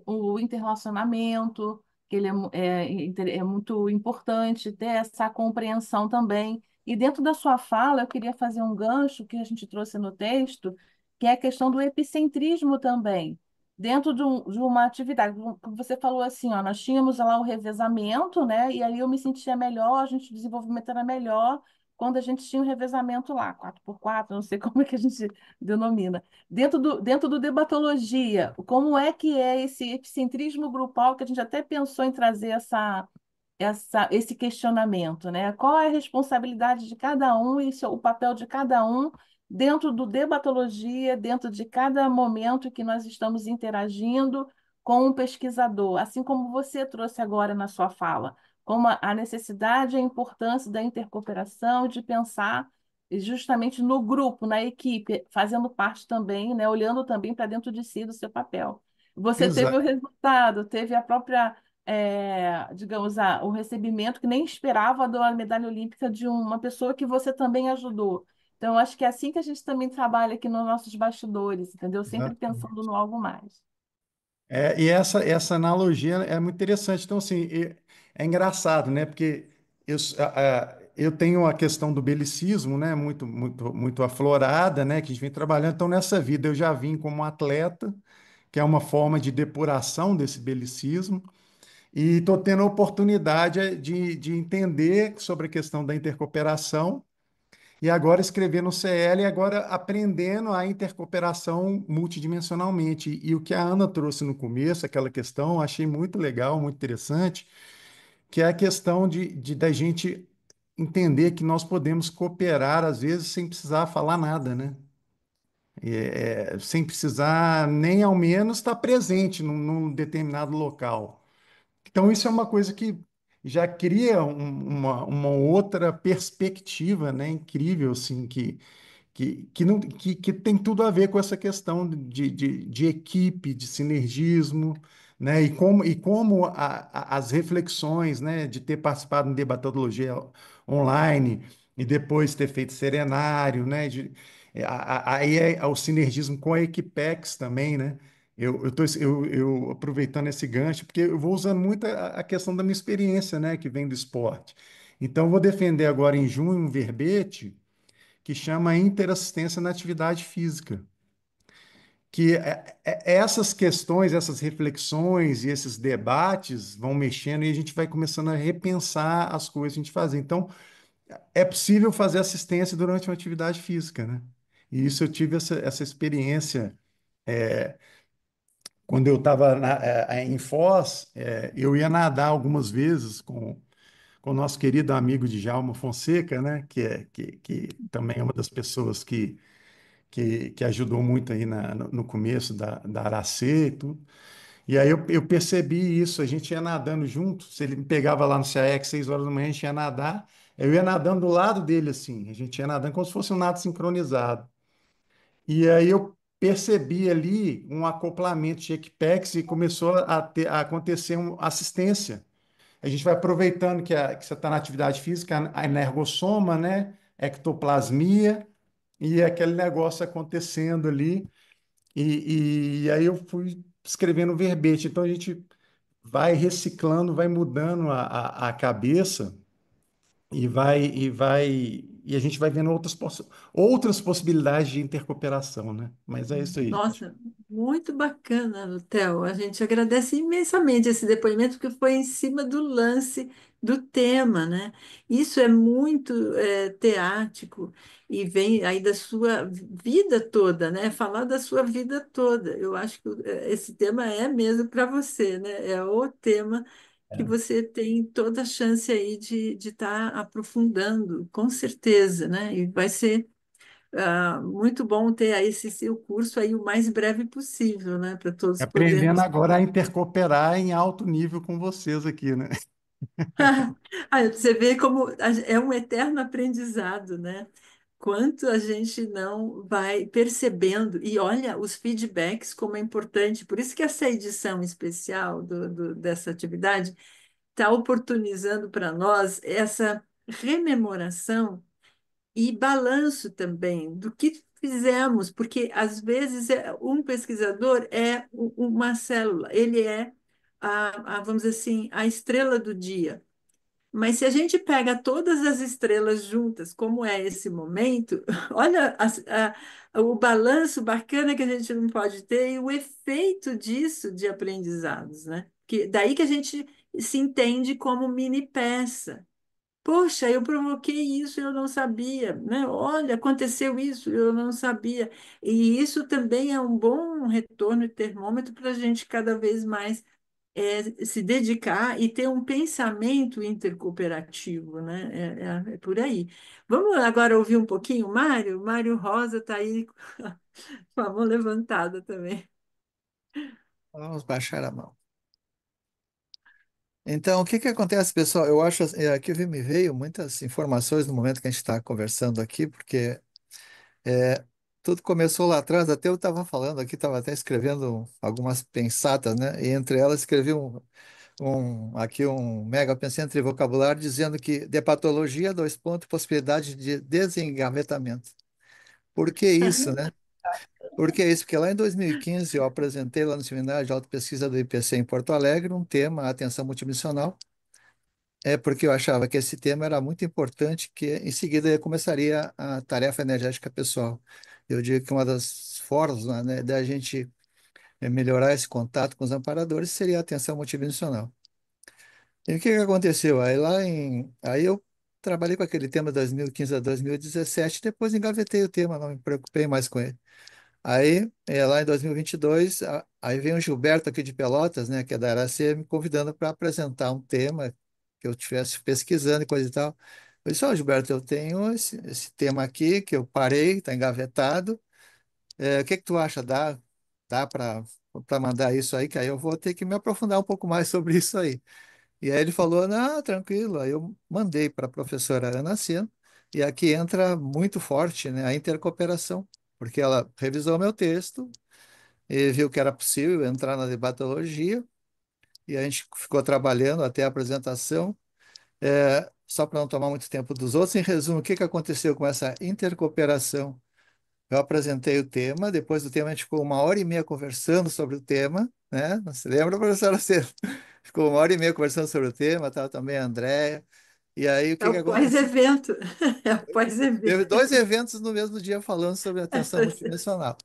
o interrelacionamento, que ele é muito importante ter essa compreensão também. E dentro da sua fala, eu queria fazer um gancho que a gente trouxe no texto, que é a questão do epicentrismo também dentro de uma atividade. Como você falou assim, ó, nós tínhamos lá o revezamento, né? E aí eu me sentia melhor, o desenvolvimento era melhor quando a gente tinha o revezamento lá, 4x4, não sei como é que a gente denomina. Dentro do debatologia, como é que é esse epicentrismo grupal que a gente até pensou em trazer esse questionamento, né? Qual é a responsabilidade de cada um e o papel de cada um dentro do debatologia, dentro de cada momento que nós estamos interagindo com um pesquisador, assim como você trouxe agora na sua fala, como a necessidade e a importância da intercooperação, de pensar justamente no grupo, na equipe, fazendo parte também, né? Olhando também para dentro de si do seu papel. Você teve o Exa resultado, teve a própria digamos, o recebimento que nem esperava da medalha olímpica de uma pessoa que você também ajudou. Então, eu acho que é assim que a gente também trabalha aqui nos nossos bastidores, entendeu? Sempre pensando Exatamente. no algo mais. E essa analogia é muito interessante. Então, assim, é engraçado, né? Porque eu tenho a questão do belicismo, né? Muito, muito, muito aflorada, né? Que a gente vem trabalhando. Então, nessa vida, eu já vim como atleta, que é uma forma de depuração desse belicismo. E estou tendo a oportunidade de entender sobre a questão da intercooperação e agora escrever no CL e agora aprendendo a intercooperação multidimensionalmente. E o que a Ana trouxe no começo, aquela questão, eu achei muito legal, muito interessante, que é a questão da gente entender que nós podemos cooperar, às vezes, sem precisar falar nada, né? Sem precisar nem ao menos estar presente num determinado local. Então, isso é uma coisa que já cria uma outra perspectiva, né? Incrível, assim, que tem tudo a ver com essa questão de equipe, de sinergismo, né? E como as reflexões, né, de ter participado em debatologia online e depois ter feito serenário, né? Aí é o sinergismo com a Equipex também, né? Eu aproveitando esse gancho, porque eu vou usando muito a questão da minha experiência, né, que vem do esporte. Então, eu vou defender agora em junho um verbete que chama Interassistência na Atividade Física, que essas questões, essas reflexões e esses debates vão mexendo e a gente vai começando a repensar as coisas que a gente faz. Então, é possível fazer assistência durante uma atividade física, né? E isso eu tive essa experiência quando eu estava em Foz, eu ia nadar algumas vezes com o nosso querido amigo Djalma Fonseca, né? Que também é uma das pessoas que ajudou muito aí no começo da Aracê e tudo. E aí eu percebi isso, a gente ia nadando junto, se ele me pegava lá no SAEC, 6 horas da manhã, a gente ia nadar, eu ia nadando do lado dele assim, a gente ia nadando como se fosse um nado sincronizado. E aí eu percebi ali um acoplamento de equipex e começou a acontecer uma assistência. A gente vai aproveitando que você está na atividade física, a energossoma, né? Ectoplasmia, e aquele negócio acontecendo ali. E aí eu fui escrevendo verbete. Então a gente vai reciclando, vai mudando a cabeça e a gente vai vendo outras possibilidades de intercooperação, né? Mas é isso aí, gente. Nossa, muito bacana, Theo. A gente agradece imensamente esse depoimento, porque foi em cima do lance do tema, né? Isso é muito teático e vem aí da sua vida toda, né? Falar da sua vida toda. Eu acho que esse tema é mesmo para você, né? É o tema que você tem toda a chance aí de estar aprofundando, com certeza, né? E vai ser muito bom ter aí esse seu curso aí o mais breve possível, né? Para todos Aprendendo podermos. agora a intercooperar em alto nível com vocês aqui, né? Você vê como é um eterno aprendizado, né? Quanto a gente não vai percebendo, e olha os feedbacks como é importante, por isso que essa edição especial dessa atividade está oportunizando para nós essa rememoração e balanço também do que fizemos, porque às vezes um pesquisador é uma célula, ele é vamos dizer assim, a estrela do dia. Mas se a gente pega todas as estrelas juntas, como é esse momento, olha o balanço bacana que a gente não pode ter e o efeito disso de aprendizados, né? Daí que a gente se entende como mini peça. Poxa, eu provoquei isso, eu não sabia, né? Olha, aconteceu isso, eu não sabia. E isso também é um bom retorno e termômetro para a gente cada vez mais se dedicar e ter um pensamento intercooperativo, né? É por aí. Vamos agora ouvir um pouquinho o Mário? Mário Rosa está aí com a mão levantada também. Vamos baixar a mão. Então, o que que acontece, pessoal? Eu acho aqui me veio muitas informações no momento que a gente está conversando aqui, porque é, tudo começou lá atrás. Até eu estava falando aqui, estava até escrevendo algumas pensatas, né? E entre elas escrevi aqui um mega pensante de vocabulário dizendo que de patologia, dois pontos, possibilidade de desengavetamento. Por que isso, né? Por que isso? Porque lá em 2015 eu apresentei lá no seminário de autopesquisa do IPC em Porto Alegre um tema, a atenção multidimensional. É porque eu achava que esse tema era muito importante, que em seguida eu começaria a tarefa energética pessoal. Eu digo que uma das formas, né, da gente melhorar esse contato com os amparadores seria a atenção multidimensional. E o que que aconteceu? Aí eu trabalhei com aquele tema 2015 a 2017, depois engavetei o tema, não me preocupei mais com ele. Aí, lá em 2022, aí vem o Gilberto aqui de Pelotas, né, que é da Aracê, me convidando para apresentar um tema que eu estivesse pesquisando e coisa e tal. Eu disse, ó, Gilberto, eu tenho esse tema aqui que eu parei, está engavetado. O que que tu acha? Dá para mandar isso aí? Que aí eu vou ter que me aprofundar um pouco mais sobre isso aí. E aí ele falou, não, tranquilo. Aí eu mandei para a professora Ana Sena, e aqui entra muito forte, né, a intercooperação, porque ela revisou meu texto e viu que era possível entrar na debatologia, e a gente ficou trabalhando até a apresentação. Só para não tomar muito tempo dos outros, em resumo, o que que aconteceu com essa intercooperação? Eu apresentei o tema, depois do tema a gente ficou 1 hora e meia conversando sobre o tema, né? Você lembra, professora? Você ficou 1 hora e meia conversando sobre o tema, tal, também a Andréia. E aí, o É que que o aconteceu? pós-evento. É o Teve dois pós-evento. eventos no mesmo dia falando sobre atenção multidimensional.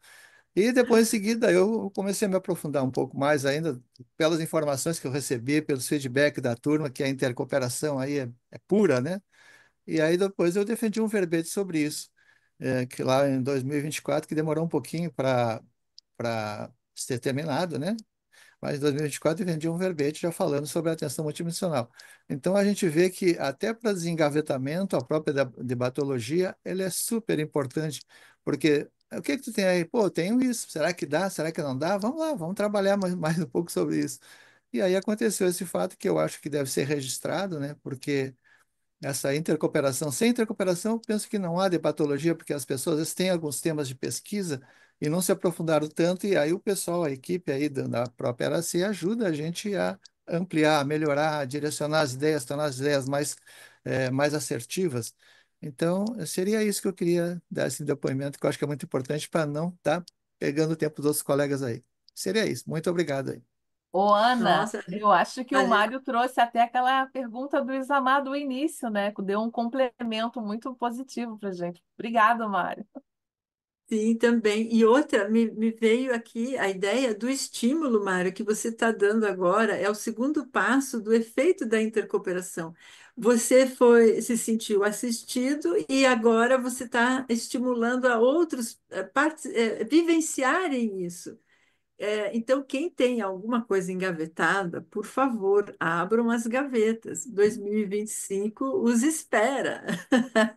E depois, em seguida, eu comecei a me aprofundar um pouco mais ainda, pelas informações que eu recebi, pelos feedback da turma, que a intercooperação aí é pura, né? E aí depois eu defendi um verbete sobre isso, que lá em 2024, que demorou um pouquinho para ser terminado, né? Mas em 2024 eu vendi um verbete já falando sobre a atenção multidimensional. Então a gente vê que até para desengavetamento, a própria debatologia, ele é super importante, porque o que que tu tem aí? Pô, eu tenho isso, será que dá? Será que não dá? Vamos lá, vamos trabalhar mais um pouco sobre isso. E aí aconteceu esse fato que eu acho que deve ser registrado, né? Porque essa intercooperação. Sem intercooperação, eu penso que não há debatologia, porque as pessoas às vezes têm alguns temas de pesquisa e não se aprofundaram tanto, e aí o pessoal, a equipe aí da própria RAC ajuda a gente a ampliar, a melhorar, a direcionar as ideias, tornar as ideias mais assertivas. Então, seria isso que eu queria dar esse depoimento, que eu acho que é muito importante para não estar pegando o tempo dos outros colegas aí. Seria isso. Muito obrigado aí. Ô, Ana, Nossa, eu acho que o a gente- Mário trouxe até aquela pergunta do Isamar do início, né? Que deu um complemento muito positivo para gente. Obrigado, Mário. sim, também. E outra, me veio aqui a ideia do estímulo, Mário, que você está dando agora, é o segundo passo do efeito da intercooperação. Você se sentiu assistido e agora você está estimulando a outros vivenciarem isso. Então, quem tem alguma coisa engavetada, por favor, abram as gavetas. 2025 os espera.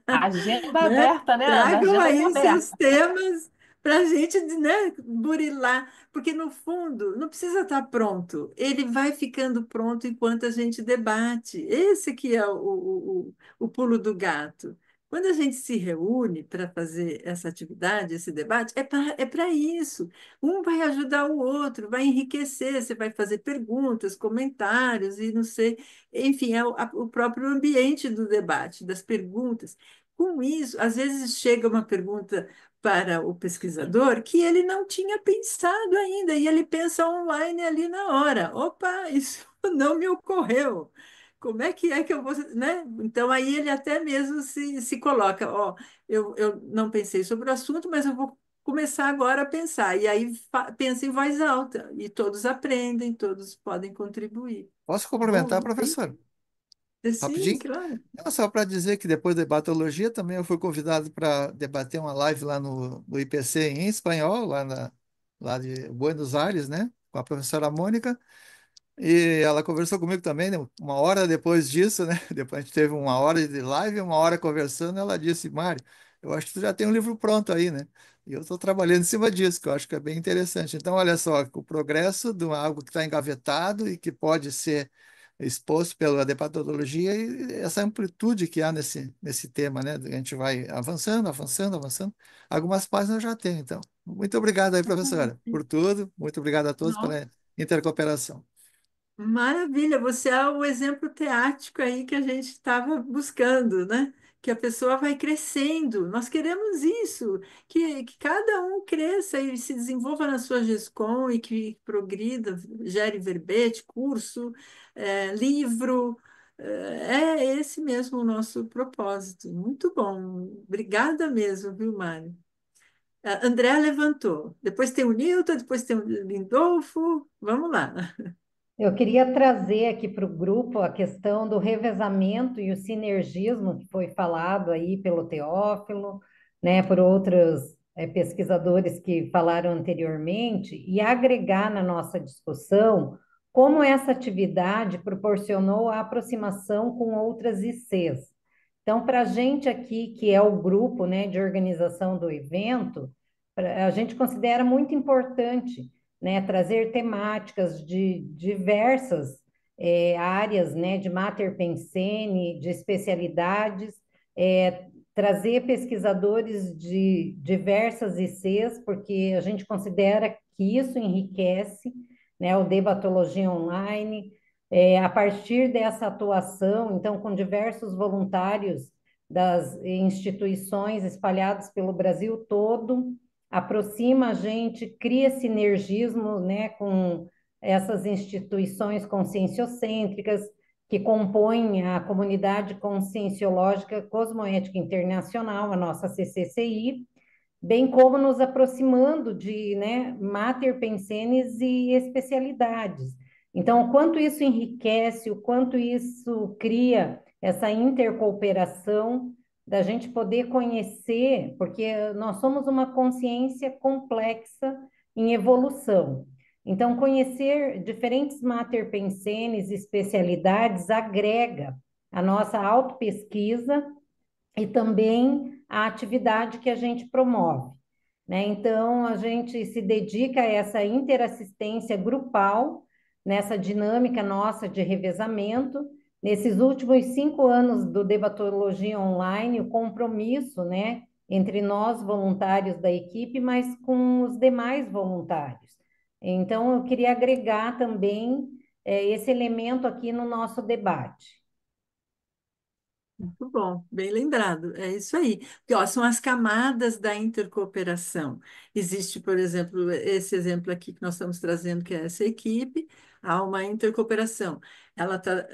Agenda Né? aberta, né, Ana? Tragam Agenda aí os seus aberta. temas para a gente, né, burilar, porque no fundo não precisa estar pronto, ele vai ficando pronto enquanto a gente debate. Esse que é o pulo do gato. Quando a gente se reúne para fazer essa atividade, esse debate, é para isso. Um vai ajudar o outro, vai enriquecer, você vai fazer perguntas, comentários e não sei, enfim, é o próprio ambiente do debate, das perguntas. Com isso, às vezes chega uma pergunta para o pesquisador que ele não tinha pensado ainda, e ele pensa online ali na hora. Opa, isso não me ocorreu. Como é que eu vou, né? Então aí ele até mesmo se coloca, ó, eu não pensei sobre o assunto, mas eu vou começar agora a pensar. E aí pensa em voz alta, e todos aprendem, todos podem contribuir. Posso Bom, complementar, bem, professor? sim, Rapidinho? claro. Não, só para dizer que depois da debatologia também eu fui convidado para debater uma live lá no IPC em espanhol, lá de Buenos Aires, né? Com a professora Mônica. E ela conversou comigo também, né, uma hora depois disso, né? Depois a gente teve uma hora de live, uma hora conversando. Ela disse: Mário, eu acho que tu já tem um livro pronto aí, né? E eu estou trabalhando em cima disso, que eu acho que é bem interessante. Então, olha só, o progresso de algo que está engavetado e que pode ser exposto pela hepatologia e essa amplitude que há nesse tema, né? A gente vai avançando, avançando, avançando. Algumas páginas eu já tenho, então. Muito obrigado aí, professora, por tudo. Muito obrigado a todos Nossa. pela intercooperação. Maravilha, você é o exemplo teático aí que a gente estava buscando, né? Que a pessoa vai crescendo. Nós queremos isso, que cada um cresça e se desenvolva na sua GESCOM e que progrida, gere verbete, curso, livro. É esse mesmo o nosso propósito. Muito bom. Obrigada mesmo, viu, Mário? André levantou. Depois tem o Newton, depois tem o Lindolfo. Vamos lá. Eu queria trazer aqui para o grupo a questão do revezamento e o sinergismo que foi falado aí pelo Teófilo, né, por outros pesquisadores que falaram anteriormente, e agregar na nossa discussão como essa atividade proporcionou a aproximação com outras ICs. Então, para a gente aqui, que é o grupo, né, de organização do evento, a gente considera muito importante, né, trazer temáticas de diversas áreas, né, de Mater Pensene, de especialidades, trazer pesquisadores de diversas ICs, porque a gente considera que isso enriquece, né, o debatologia online, a partir dessa atuação, então, com diversos voluntários das instituições espalhadas pelo Brasil todo, aproxima a gente, cria sinergismo, né, com essas instituições conscienciocêntricas que compõem a Comunidade Conscienciológica Cosmoética Internacional, a nossa CCCI, bem como nos aproximando de, né, mater pensenes e especialidades. Então, o quanto isso enriquece, o quanto isso cria essa intercooperação da gente poder conhecer, porque nós somos uma consciência complexa em evolução. Então, conhecer diferentes mater pensenes e especialidades agrega a nossa autopesquisa e também a atividade que a gente promove, né? Então, a gente se dedica a essa interassistência grupal, nessa dinâmica nossa de revezamento. Nesses últimos 5 anos do Debatologia Online, o compromisso, né, entre nós, voluntários da equipe, mas com os demais voluntários. Então, eu queria agregar também esse elemento aqui no nosso debate. Muito bom, bem lembrado. É isso aí. Porque, ó, são as camadas da intercooperação. Existe, por exemplo, esse exemplo aqui que nós estamos trazendo, que é essa equipe, há uma intercooperação. Ela está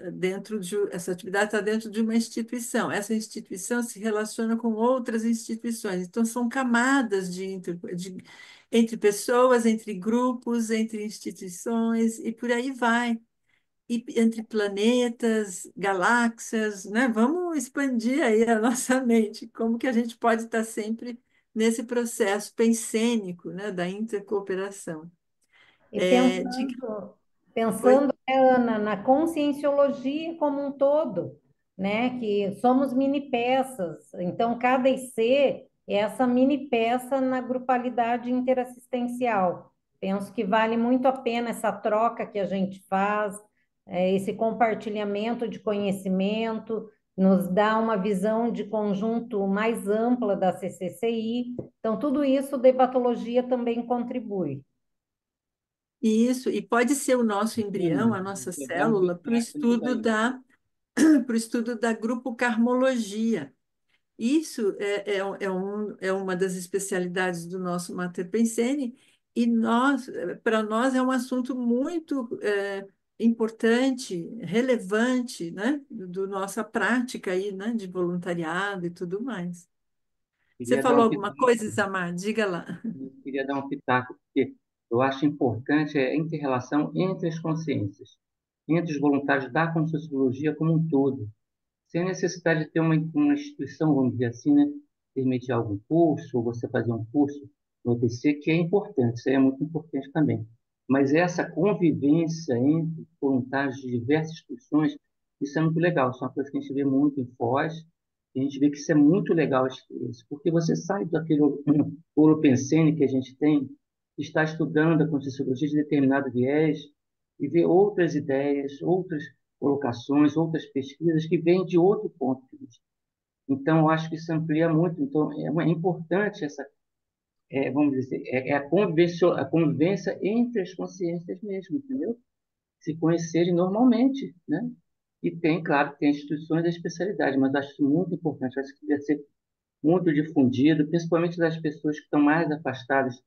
essa atividade está dentro de uma instituição. Essa instituição se relaciona com outras instituições. Então, são camadas entre pessoas, entre grupos, entre instituições, e por aí vai e entre planetas, galáxias, né? Vamos expandir aí a nossa mente, como que a gente pode estar sempre nesse processo pensênico, né, da intercooperação. E É, de... Oi? pensando, né, Ana, na conscienciologia como um todo, né? Que somos mini peças. Então, cada IC é essa mini peça na grupalidade interassistencial. Penso que vale muito a pena essa troca que a gente faz, esse compartilhamento de conhecimento, nos dá uma visão de conjunto mais ampla da CCCI. Então, tudo isso, debatologia também contribui. Isso, e pode ser o nosso embrião, Bacana. a nossa É bom célula, para o feedback nisso estudo daí. para o estudo da grupo-carmologia. Isso é uma das especialidades do nosso Mater Pensene, e para nós é um assunto muito importante, relevante, né, do nossa prática aí, né, de voluntariado e tudo mais. Você Queria dar falou um alguma pitaco, coisa, Isamar? Diga lá. queria dar um pitaco, porque eu acho importante a inter-relação entre as consciências, entre os voluntários da Conscienciologia como um todo, sem necessidade de ter uma instituição, vamos dizer assim, né, permitir algum curso, ou você fazer um curso no OTC, que é importante, isso aí é muito importante também. Mas essa convivência entre voluntários de diversas instituições, isso é muito legal, isso é uma coisa que a gente vê muito em Foz, e a gente vê que isso é muito legal, isso, porque você sai daquele holopensene que a gente tem, está estudando a Conscienciologia de determinado viés, e vê outras ideias, outras colocações, outras pesquisas que vêm de outro ponto de vista. Então, eu acho que isso amplia muito. Então, é importante essa, vamos dizer, a convivência entre as consciências mesmo, entendeu? Se conhecerem normalmente, né? E tem, claro, tem instituições da especialidade, mas acho isso muito importante. Acho que deve ser muito difundido, principalmente das pessoas que estão mais afastadas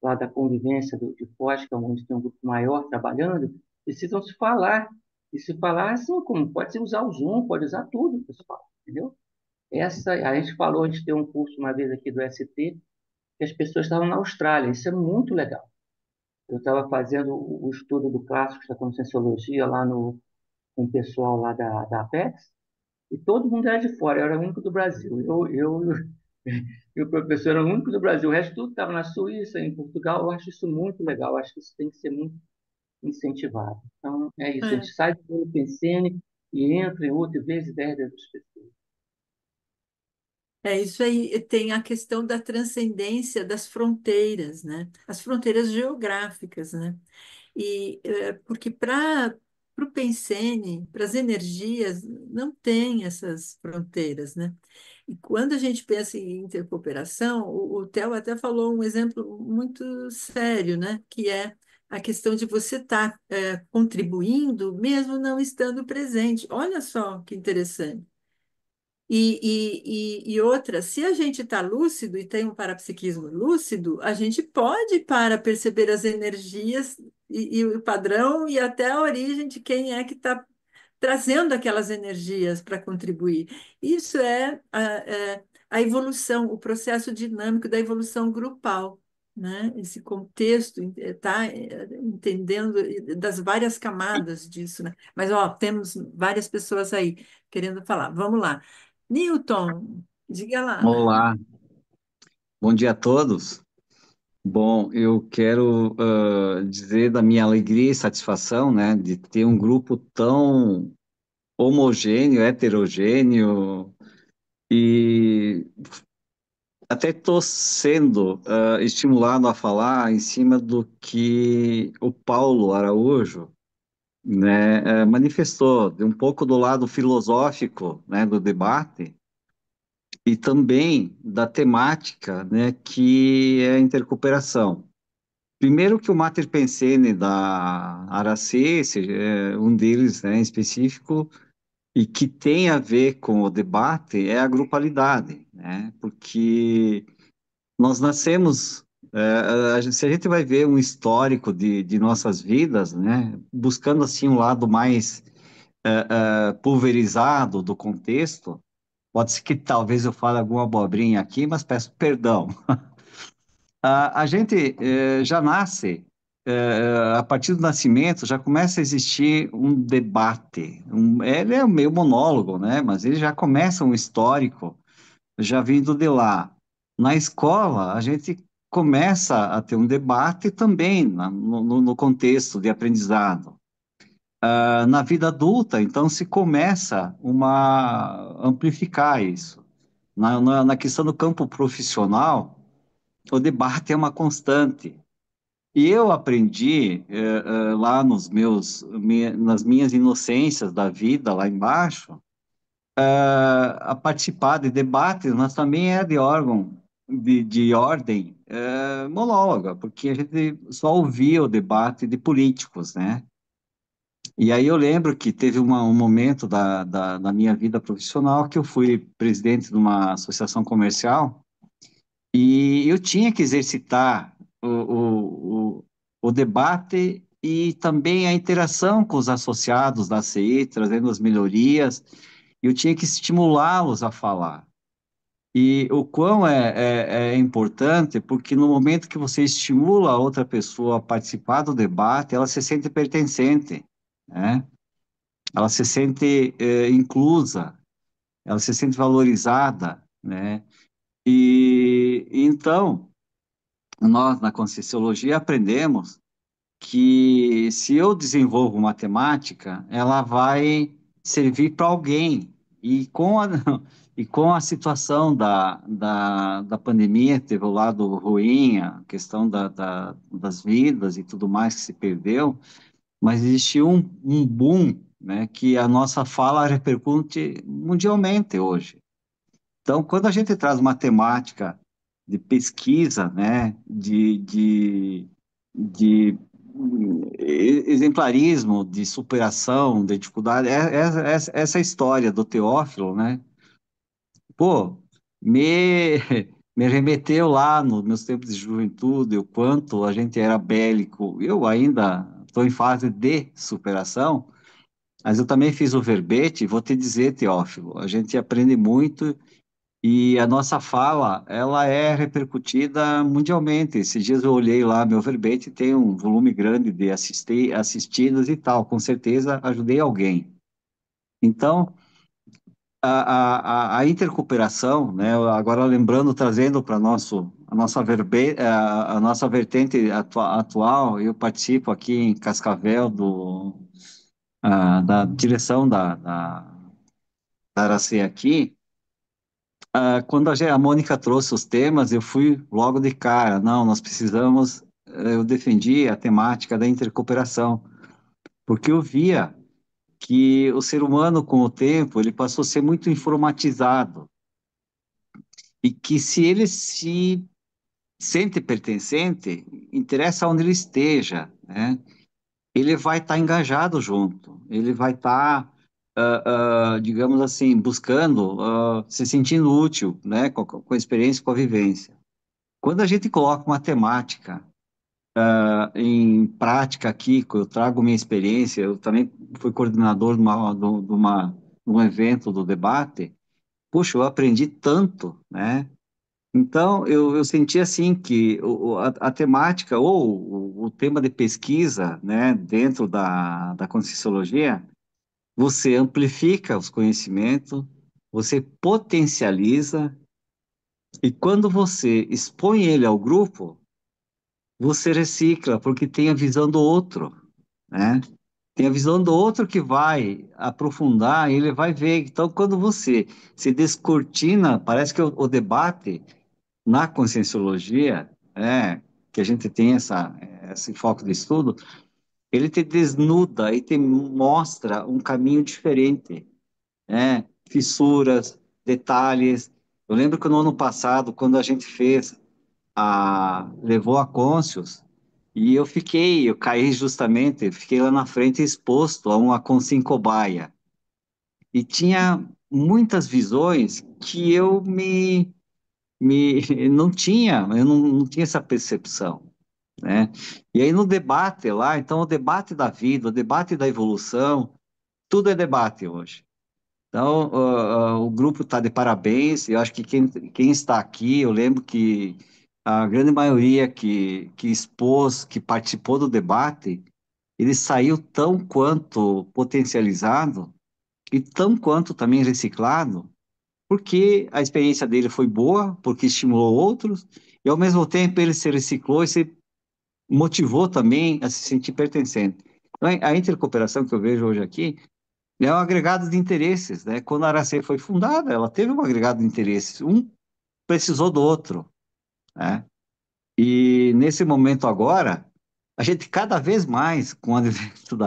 lá da convivência de Foz, que é onde tem um grupo maior trabalhando, precisam se falar. E se falar assim, como pode usar o Zoom, pode usar tudo, pessoal, entendeu? A gente falou, a gente tem um curso uma vez aqui do ST, que as pessoas estavam na Austrália, isso é muito legal. Eu estava fazendo o estudo do clássico da Conscienciologia lá com o pessoal lá da Apex, e todo mundo era de fora, eu era o único do Brasil. E o professor era o único do Brasil, o resto tudo estava na Suíça, em Portugal. Eu acho isso muito legal, eu acho que isso tem que ser muito incentivado. Então, é isso, a É. gente sai do Pensene e entra em outra e vê as ideias das pessoas. É isso aí, tem a questão da transcendência das fronteiras, né? As fronteiras geográficas, né? Porque para o Pensene, para as energias, não tem essas fronteiras, né? E quando a gente pensa em intercooperação, o Theo até falou um exemplo muito sério, né? Que é a questão de você estar contribuindo mesmo não estando presente. Olha só que interessante. E outra, se a gente está lúcido e tem um parapsiquismo lúcido, a gente pode para perceber as energias e o padrão e até a origem de quem é que está trazendo aquelas energias para contribuir. Isso é a evolução, o processo dinâmico da evolução grupal, né? Esse contexto está entendendo das várias camadas disso, né? Mas ó, temos várias pessoas aí querendo falar. Vamos lá. Newton, diga lá. Olá, bom dia a todos. Bom, eu quero dizer da minha alegria e satisfação, né, de ter um grupo tão homogêneo, heterogêneo, e até estou sendo estimulado a falar em cima do que o Paulo Araújo, né, manifestou, de um pouco do lado filosófico, né, do debate, e também da temática, né, que é a intercooperação. Primeiro que o Mater Pensene da Aracê, um deles, né, em específico, e que tem a ver com o debate, é a grupalidade, né, porque nós nascemos, se a gente vai ver um histórico de nossas vidas, né, buscando assim um lado mais pulverizado do contexto, pode ser que talvez eu fale alguma abobrinha aqui, mas peço perdão. A gente já nasce, a partir do nascimento, já começa a existir um debate. Ele é meio monólogo, né? Mas ele já começa um histórico, já vindo de lá. Na escola, a gente começa a ter um debate também, no contexto de aprendizado. Na vida adulta, então, se começa amplificar isso. Na questão do campo profissional, o debate é uma constante. E eu aprendi lá nas minhas inocências da vida, lá embaixo, a participar de debates, mas também é de órgão, de ordem monóloga, porque a gente só ouvia o debate de políticos, né? E aí eu lembro que teve um momento da minha vida profissional que eu fui presidente de uma associação comercial e eu tinha que exercitar o debate e também a interação com os associados da CI, trazendo as melhorias, e eu tinha que estimulá-los a falar. E o quão é importante, porque no momento que você estimula a outra pessoa a participar do debate, ela se sente pertencente, né? Ela se sente inclusa, ela se sente valorizada, né? E então, nós na Conscienciologia aprendemos que se eu desenvolvo matemática, ela vai servir para alguém. E com a, e com a situação da pandemia, teve o lado ruim, a questão das vidas e tudo mais que se perdeu, mas existiu um boom, né, que a nossa fala repercute mundialmente hoje. Então, quando a gente traz matemática de pesquisa, né, de exemplarismo, de superação, de dificuldade, essa história do Teófilo, né, pô, me, me remeteu lá nos meus tempos de juventude, o quanto a gente era bélico. Eu ainda estou em fase de superação, mas eu também fiz o verbete, e vou te dizer, Teófilo, a gente aprende muito e a nossa fala, ela é repercutida mundialmente. Esses dias eu olhei lá, meu verbete tem um volume grande de assistidas e tal. Com certeza ajudei alguém. Então, a intercooperação, né, agora lembrando, trazendo para a nossa vertente atual, eu participo aqui em Cascavel da direção da Aracê aqui. Quando a Mônica trouxe os temas, eu fui logo de cara. Não, nós precisamos. Eu defendi a temática da intercooperação, porque eu via que o ser humano, com o tempo, ele passou a ser muito informatizado e que se ele se sente pertencente, interessa onde ele esteja, né? Ele vai estar engajado junto, ele vai estar, digamos assim, buscando, se sentindo útil, né? Com a experiência, com a vivência. Quando a gente coloca matemática em prática aqui, que eu trago minha experiência, eu também fui coordenador de um evento do debate, puxa, eu aprendi tanto, né? Então, eu senti assim que a temática ou o tema de pesquisa, né, dentro da Conscienciologia, você amplifica os conhecimentos, você potencializa, e quando você expõe ele ao grupo, você recicla, porque tem a visão do outro, né? Tem a visão do outro que vai aprofundar, e ele vai ver. Então, quando você se descortina, parece que o debate na Conscienciologia, que a gente tem esse foco de estudo, ele te desnuda e te mostra um caminho diferente, né? Fissuras, detalhes. Eu lembro que no ano passado, quando a gente levou a Conscius, e eu caí justamente, fiquei lá na frente exposto a uma Consim cobaia. E tinha muitas visões que eu não tinha essa percepção, né? E aí no debate lá, então o debate da vida, o debate da evolução, tudo é debate hoje. Então, o grupo está de parabéns. Eu acho que quem está aqui, eu lembro que a grande maioria que expôs, que participou do debate, ele saiu tão quanto potencializado e tão quanto também reciclado, porque a experiência dele foi boa, porque estimulou outros, e ao mesmo tempo ele se reciclou e se motivou também a se sentir pertencente. Então, a intercooperação que eu vejo hoje aqui é um agregado de interesses, né? Quando a Aracê foi fundada, ela teve um agregado de interesses, um precisou do outro, né? E nesse momento agora, a gente cada vez mais, com o advento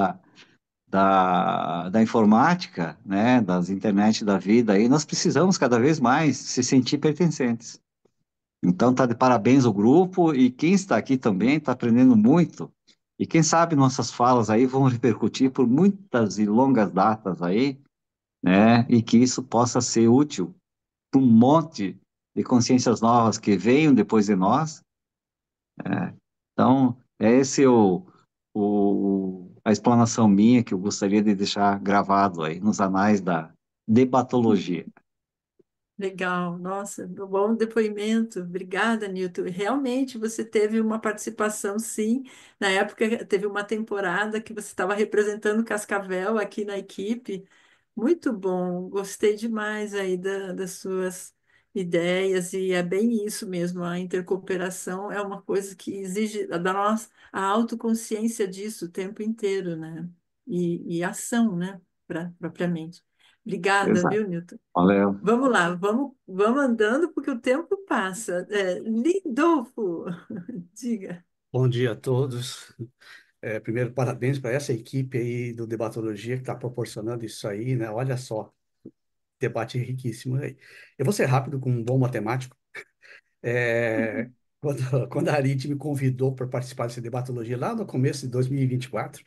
da informática, né, das internet da vida, aí nós precisamos cada vez mais se sentir pertencentes. Então, tá de parabéns o grupo e quem está aqui também está aprendendo muito. E quem sabe nossas falas aí vão repercutir por muitas e longas datas aí, né? E que isso possa ser útil para um monte de consciências novas que venham depois de nós. Então, é esse a explanação minha que eu gostaria de deixar gravado aí nos anais da debatologia. Legal, nossa, bom depoimento. Obrigada, Nilton. Realmente você teve uma participação, sim. Na época, teve uma temporada que você estava representando Cascavel aqui na equipe. Muito bom, gostei demais aí das suas ideias, e é bem isso mesmo. A intercooperação é uma coisa que exige da nossa a autoconsciência disso o tempo inteiro, né? E ação, né? Propriamente. Obrigada, Exato. viu, Nilton? Valeu. Vamos lá, vamos andando porque o tempo passa. Lindolfo, diga. Bom dia a todos. Primeiro, parabéns para essa equipe aí do Debatologia que está proporcionando isso aí, né? Olha só, debate riquíssimo aí. Eu vou ser rápido com um bom matemático. É, quando a Arit me convidou para participar desse Debatologia lá no começo de 2024,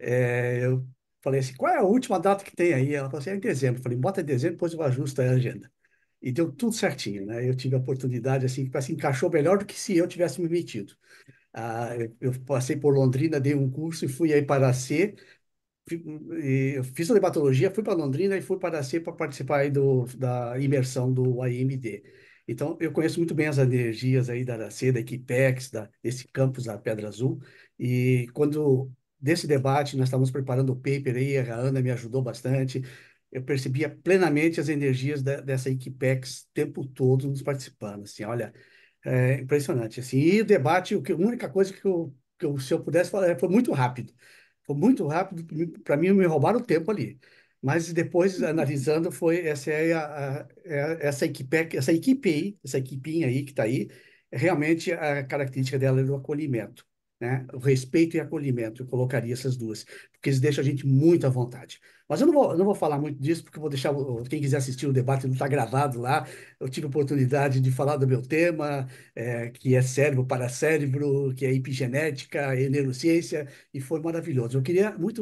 eu falei assim, qual é a última data que tem aí? Ela falou assim, é em dezembro. Eu falei, bota em dezembro, depois eu ajusto a agenda. E deu tudo certinho, né? Eu tive a oportunidade, assim, que parece que encaixou melhor do que se eu tivesse me metido. Eu passei por Londrina, dei um curso e fui aí para a C. Eu fiz a debatologia, fui para Londrina e fui para a C para participar aí da imersão do AMD. Então, eu conheço muito bem as energias aí da ARAC, da Equipex, desse campus da Pedra Azul. E desse debate, nós estávamos preparando o paper aí, a Ana me ajudou bastante. Eu percebia plenamente as energias dessa Equipex o tempo todo nos participando. Assim, olha, é impressionante, assim. E o debate, a única coisa se eu pudesse falar, foi muito rápido. Foi muito rápido, para mim me roubaram o tempo ali. Mas depois, analisando, essa equipe aí, essa equipinha aí que está aí, realmente a característica dela é do acolhimento, né? O respeito e acolhimento, eu colocaria essas duas, porque eles deixam a gente muito à vontade. Mas eu não vou falar muito disso, porque eu vou deixar quem quiser assistir o debate, não está gravado lá. Eu tive a oportunidade de falar do meu tema, que é cérebro para cérebro, que é epigenética, e neurociência, e foi maravilhoso.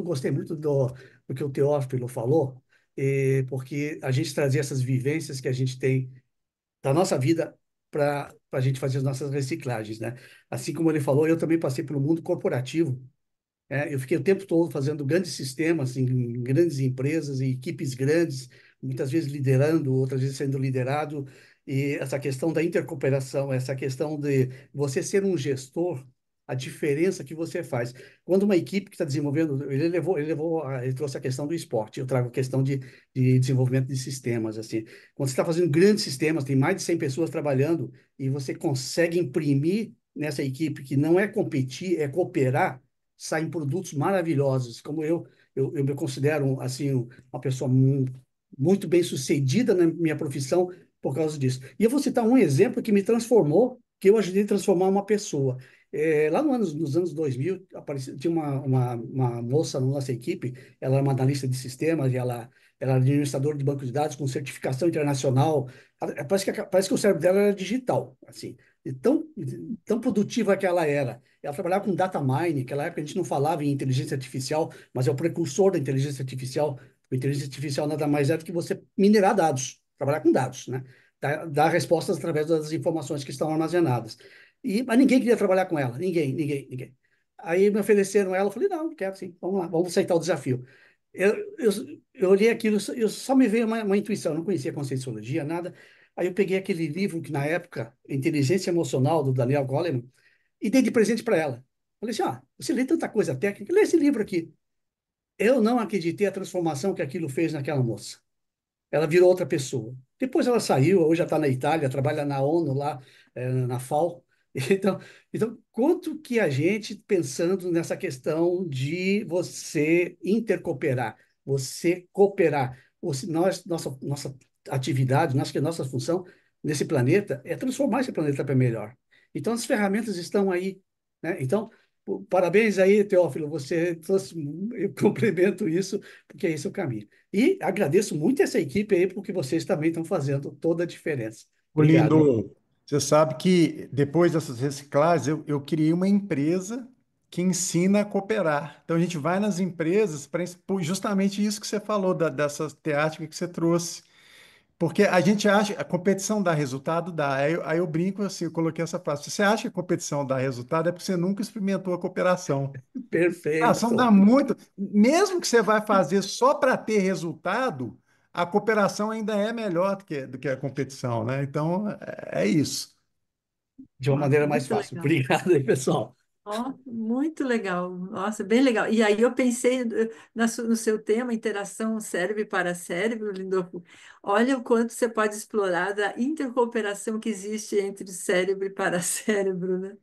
Gostei muito do que o Teófilo falou, porque a gente trazia essas vivências que a gente tem da nossa vida para a gente fazer as nossas reciclagens, né? Assim como ele falou, eu também passei pelo mundo corporativo. Eu fiquei o tempo todo fazendo grandes sistemas em grandes empresas e equipes grandes, muitas vezes liderando, outras vezes sendo liderado. E essa questão da intercooperação, essa questão de você ser um gestor, a diferença que você faz. Quando uma equipe que está desenvolvendo, ele trouxe a questão do esporte, eu trago a questão de desenvolvimento de sistemas. Assim. Quando você está fazendo grandes sistemas, tem mais de 100 pessoas trabalhando, e você consegue imprimir nessa equipe que não é competir, é cooperar, saem produtos maravilhosos. Como eu me considero assim uma pessoa muito bem sucedida na minha profissão por causa disso. E eu vou citar um exemplo que me transformou, que eu ajudei a transformar uma pessoa. Lá nos anos 2000, tinha uma moça na nossa equipe, ela era uma analista de sistemas, e ela era administradora de banco de dados com certificação internacional. Parece que o cérebro dela era digital, assim, e tão produtiva que ela era. Ela trabalhava com data mining, naquela época a gente não falava em inteligência artificial, mas é o precursor da inteligência artificial. A inteligência artificial nada mais é do que você minerar dados, trabalhar com dados, né? Dar respostas através das informações que estão armazenadas. Mas ninguém queria trabalhar com ela, ninguém, ninguém, ninguém. Aí me ofereceram ela, eu falei, não, quero sim, vamos lá, vamos aceitar o desafio. Eu, eu, eu olhei aquilo, só me veio uma intuição, eu não conhecia Conscienciologia, nada. Aí eu peguei aquele livro que, na época, Inteligência Emocional, do Daniel Goleman, e dei de presente para ela. Falei assim, você lê tanta coisa técnica, lê esse livro aqui. Eu não acreditei a transformação que aquilo fez naquela moça. Ela virou outra pessoa. Depois ela saiu, hoje já está na Itália, trabalha na ONU lá, na FAO. Então, quanto que a gente, pensando nessa questão de você intercooperar, você cooperar, nossa atividade, nossa função nesse planeta é transformar esse planeta para melhor. Então, as ferramentas estão aí, né? Então, Parabéns aí, Teófilo, você trouxe, eu complemento isso, porque esse é o caminho. E agradeço muito essa equipe aí, porque vocês também estão fazendo toda a diferença. Ô, Obrigado, hein? Lindo, você sabe que depois dessas reciclagens, eu criei uma empresa que ensina a cooperar. Então, a gente vai nas empresas para justamente isso que você falou, dessa teática que você trouxe. Porque a gente acha, a competição dá resultado, dá. Aí eu brinco assim, eu coloquei essa frase. Se você acha que a competição dá resultado, é porque você nunca experimentou a cooperação. A ação dá Perfeito. muito. Mesmo que você vai fazer só para ter resultado, a cooperação ainda é melhor do que a competição, né? Então, é isso. De uma Ó, maneira mais muito fácil. legal. Obrigado aí, pessoal. Ó, muito legal. Nossa, bem legal. E aí eu pensei no seu tema, interação cérebro para cérebro, Lindolfo. Olha o quanto você pode explorar da intercooperação que existe entre cérebro e paracérebro, né?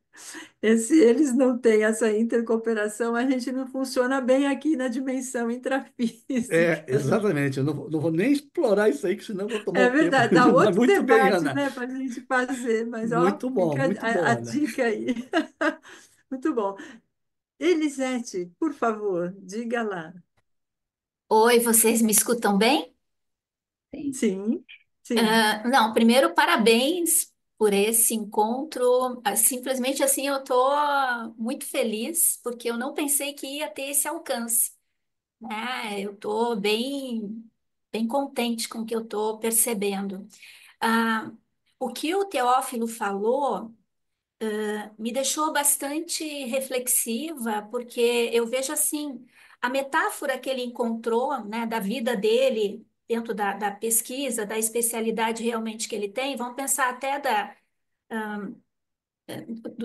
Se eles não têm essa intercooperação, a gente não funciona bem aqui na dimensão É, intrafísica. exatamente. Eu não vou nem explorar isso aí, que senão eu vou tomar É o tempo. verdade, dá Mas outro muito bem, debate, Ana. né, para a gente fazer, mas ó, fica Muito a bom, Ana. dica aí. Muito bom. Elisete, por favor, diga lá. Oi, vocês me escutam bem? Sim. Sim, sim. Não, primeiro, parabéns por esse encontro. Simplesmente assim, eu estou muito feliz, porque eu não pensei que ia ter esse alcance, né? Eu estou bem contente com o que eu estou percebendo. Ah, o que o Teófilo falou me deixou bastante reflexiva, porque eu vejo assim, a metáfora que ele encontrou, né, da vida dele, dentro da pesquisa, da especialidade realmente que ele tem, vamos pensar até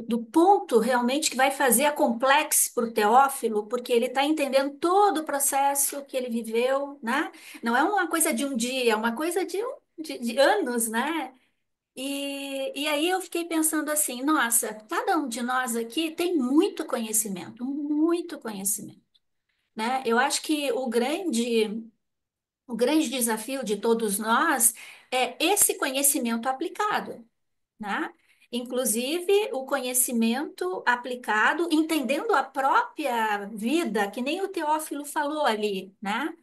do ponto realmente que vai fazer a complexo para o Teófilo, porque ele está entendendo todo o processo que ele viveu, né? Não é uma coisa de um dia, é uma coisa de anos, né? E aí eu fiquei pensando assim, nossa, cada um de nós aqui tem muito conhecimento, né? Eu acho que o grande desafio de todos nós é esse conhecimento aplicado, né? Inclusive o conhecimento aplicado, entendendo a própria vida, que nem o Teófilo falou ali, né?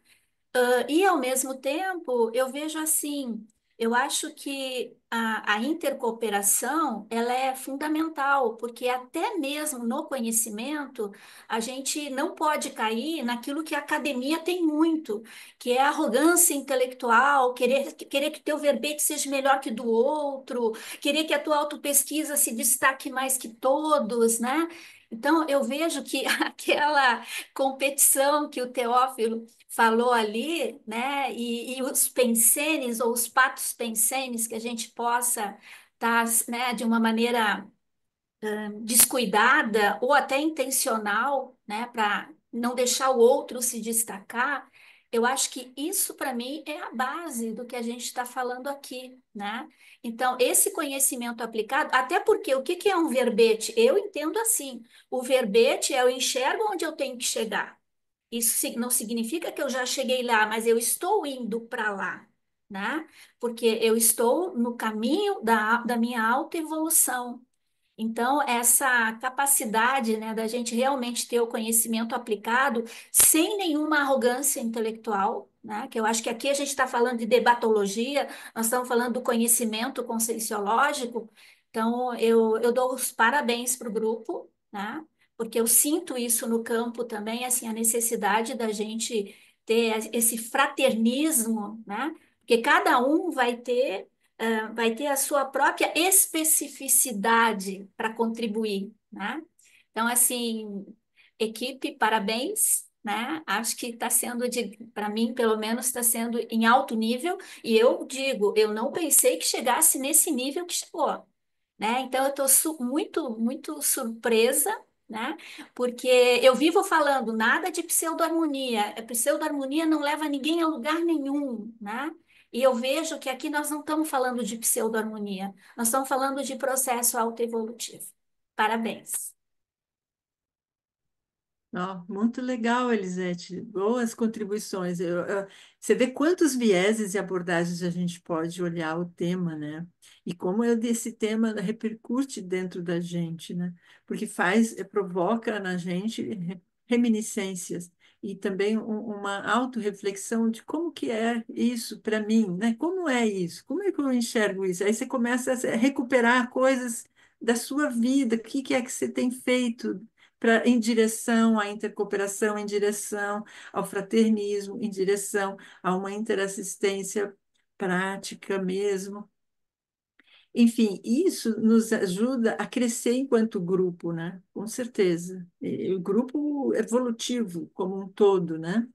E ao mesmo tempo, eu vejo assim, eu acho que a intercooperação, ela é fundamental, porque até mesmo no conhecimento, a gente não pode cair naquilo que a academia tem muito, que é a arrogância intelectual, querer que teu verbete seja melhor que do outro, querer que a tua autopesquisa se destaque mais que todos, né? Então, eu vejo que aquela competição que o Teófilo falou ali, né? E os pensenes ou os patos pensenes que a gente possa estar, né, de uma maneira descuidada ou até intencional, né, para não deixar o outro se destacar. Eu acho que isso, para mim, é a base do que a gente está falando aqui, né? Então, esse conhecimento aplicado, até porque o que que é um verbete? Eu entendo assim: o verbete é eu enxergo onde eu tenho que chegar. Isso não significa que eu já cheguei lá, mas eu estou indo para lá, né? Porque eu estou no caminho da minha autoevolução. Então, essa capacidade, né, da gente realmente ter o conhecimento aplicado sem nenhuma arrogância intelectual, né, que eu acho que aqui a gente está falando de debatologia, nós estamos falando do conhecimento conscienciológico, então eu dou os parabéns para o grupo, né, porque eu sinto isso no campo também, assim, a necessidade da gente ter esse fraternismo, né, porque cada um vai ter a sua própria especificidade para contribuir, né? Então, assim, equipe, parabéns, né? Acho que está sendo, para mim, pelo menos, está sendo em alto nível, e eu digo, eu não pensei que chegasse nesse nível que chegou, né? Então, eu estou muito surpresa, né? Porque eu vivo falando nada de pseudo-harmonia. A pseudo-harmonia não leva ninguém a lugar nenhum, né? E eu vejo que aqui nós não estamos falando de pseudo-harmonia, nós estamos falando de processo autoevolutivo. Parabéns. Ó, muito legal, Elisete. Boas contribuições. Você vê quantos vieses e abordagens a gente pode olhar o tema, né? E como esse tema repercute dentro da gente, né? Porque provoca na gente reminiscências e também uma autorreflexão de como que é isso para mim, né? Como é isso? Como é que eu enxergo isso? Aí você começa a recuperar coisas da sua vida. O que que é que você tem feito? Em direção à intercooperação, em direção ao fraternismo, em direção a uma interassistência prática mesmo. Enfim, isso nos ajuda a crescer enquanto grupo, né? Com certeza. E o grupo evolutivo como um todo, né?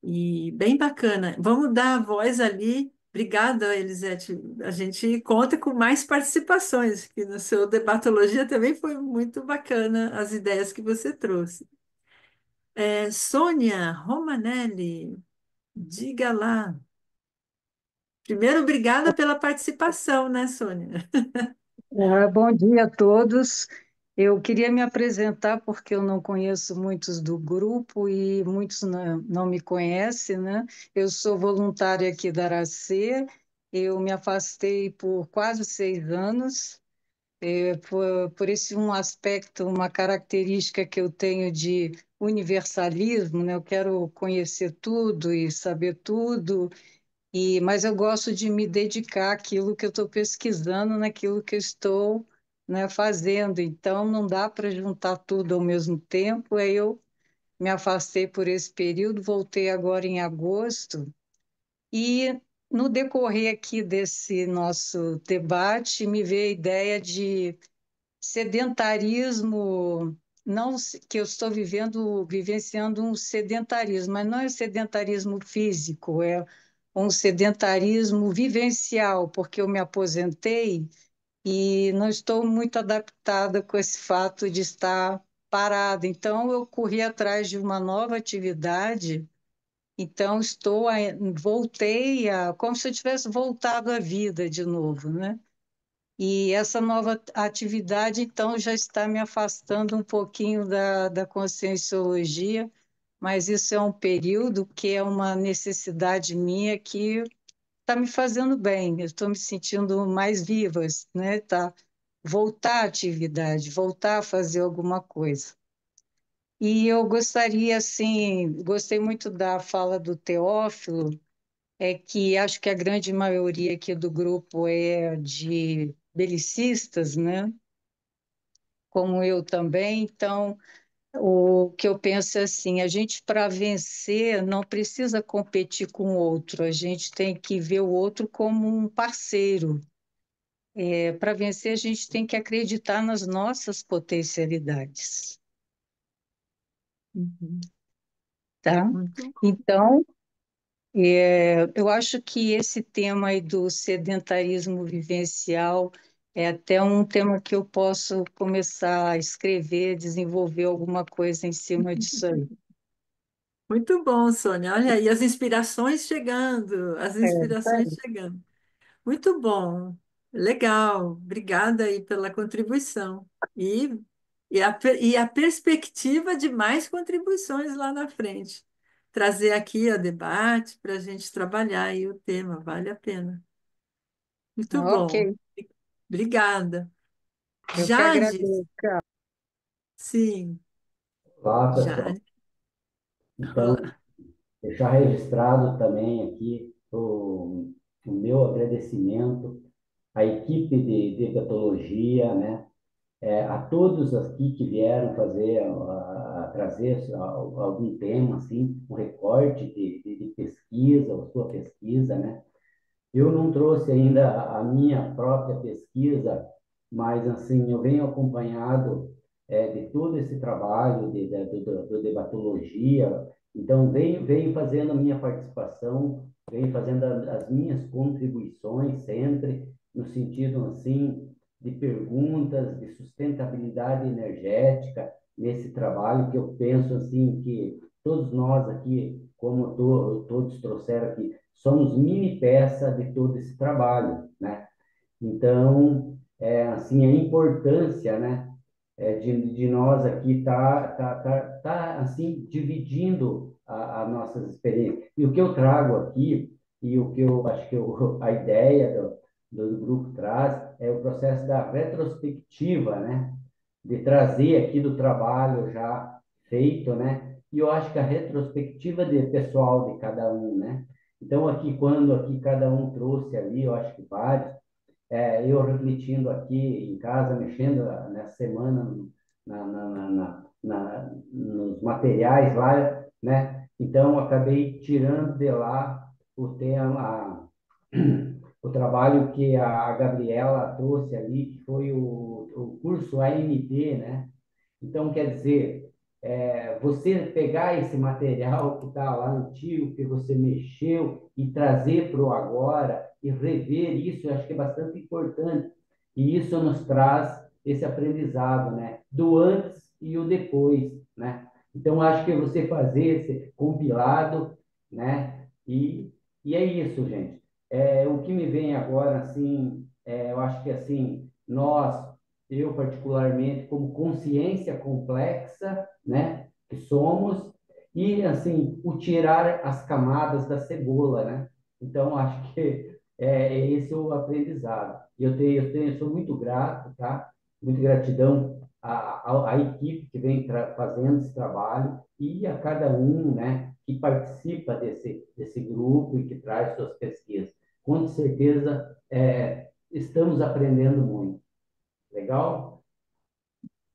E bem bacana. Vamos dar a voz ali. Obrigada, Elisete. A gente conta com mais participações, que no seu debatologia também foi muito bacana as ideias que você trouxe. Sônia Romanelli, diga lá. Primeiro, obrigada pela participação, né, Sônia? Bom dia a todos. Eu queria me apresentar porque eu não conheço muitos do grupo e muitos não me conhecem, né? Eu sou voluntária aqui da Aracê, eu me afastei por quase 6 anos, por esse um aspecto, uma característica que eu tenho de universalismo, né? Eu quero conhecer tudo e saber tudo, mas eu gosto de me dedicar àquilo que eu estou pesquisando, naquilo que eu estou, né, fazendo. Então, não dá para juntar tudo ao mesmo tempo. Aí eu me afastei por esse período, voltei agora em agosto. E no decorrer aqui desse nosso debate, me veio a ideia de sedentarismo, não que eu estou vivenciando um sedentarismo, mas não é sedentarismo físico, é um sedentarismo vivencial, porque eu me aposentei e não estou muito adaptada com esse fato de estar parada. Então, eu corri atrás de uma nova atividade. Então, voltei como se eu tivesse voltado à vida de novo, né? E essa nova atividade, então, já está me afastando um pouquinho da conscienciologia, mas isso é um período que é uma necessidade minha que está me fazendo bem. Eu estou me sentindo mais viva, né? Tá, voltar à atividade, voltar a fazer alguma coisa. E eu gostaria, assim, gostei muito da fala do Teófilo, que acho que a grande maioria aqui do grupo é de belicistas, né? Como eu também. Então, o que eu penso é assim, a gente para vencer não precisa competir com o outro, a gente tem que ver o outro como um parceiro. Para vencer, a gente tem que acreditar nas nossas potencialidades, Uhum. tá? Muito Então, eu acho que esse tema aí do sedentarismo vivencial é até um tema que eu posso começar a escrever, desenvolver alguma coisa em cima disso aí. Muito bom, Sônia. Olha aí, as inspirações chegando, as Isso inspirações aí. chegando. Muito bom, legal. Obrigada aí pela contribuição. E a perspectiva de mais contribuições lá na frente. Trazer aqui a debate para a gente trabalhar aí o tema, vale a pena. Muito bom. Ok, Obrigada. eu que Jades, agradeço. sim, Olá, pessoal. Jades. Então, Olá. deixar registrado também aqui o meu agradecimento à equipe de debatologia, né? A todos aqui que vieram trazer algum tema, assim, um recorte de pesquisa, a sua pesquisa, né? Eu não trouxe ainda a minha própria pesquisa, mas assim eu venho acompanhado de todo esse trabalho do debatologia. Então venho fazendo a minha participação, venho fazendo as minhas contribuições sempre no sentido assim de perguntas de sustentabilidade energética nesse trabalho que eu penso assim que todos nós aqui, como todos trouxeram aqui, somos mini peça de todo esse trabalho, né? Então, assim, a importância, né, de nós aqui tá, assim, dividindo as nossas experiências. E o que eu trago aqui, e o que eu acho que a ideia do grupo traz, é o processo da retrospectiva, né? De trazer aqui do trabalho já feito, né? E eu acho que a retrospectiva de pessoal de cada um, né? Então, quando cada um trouxe ali, eu acho que vários, eu refletindo aqui em casa, mexendo nessa semana nos materiais lá, né? Então, acabei tirando de lá o tema, o trabalho que a Gabriela trouxe ali, que foi o curso AMD, né? Então, quer dizer, você pegar esse material que está lá antigo, que você mexeu, e trazer para o agora, e rever isso, eu acho que é bastante importante. E isso nos traz esse aprendizado, né? Do antes e o depois, né? Então, acho que você fazer esse compilado, né? E é isso, gente. O que me vem agora, assim, eu acho que, assim, eu particularmente, como consciência complexa, né, que somos, e assim, o tirar as camadas da cebola, né? Então, acho que é esse o aprendizado. E eu sou muito grato, tá? Muito gratidão à equipe que vem fazendo esse trabalho e a cada um, né, que participa desse grupo e que traz suas pesquisas. Com certeza, estamos aprendendo muito. Legal?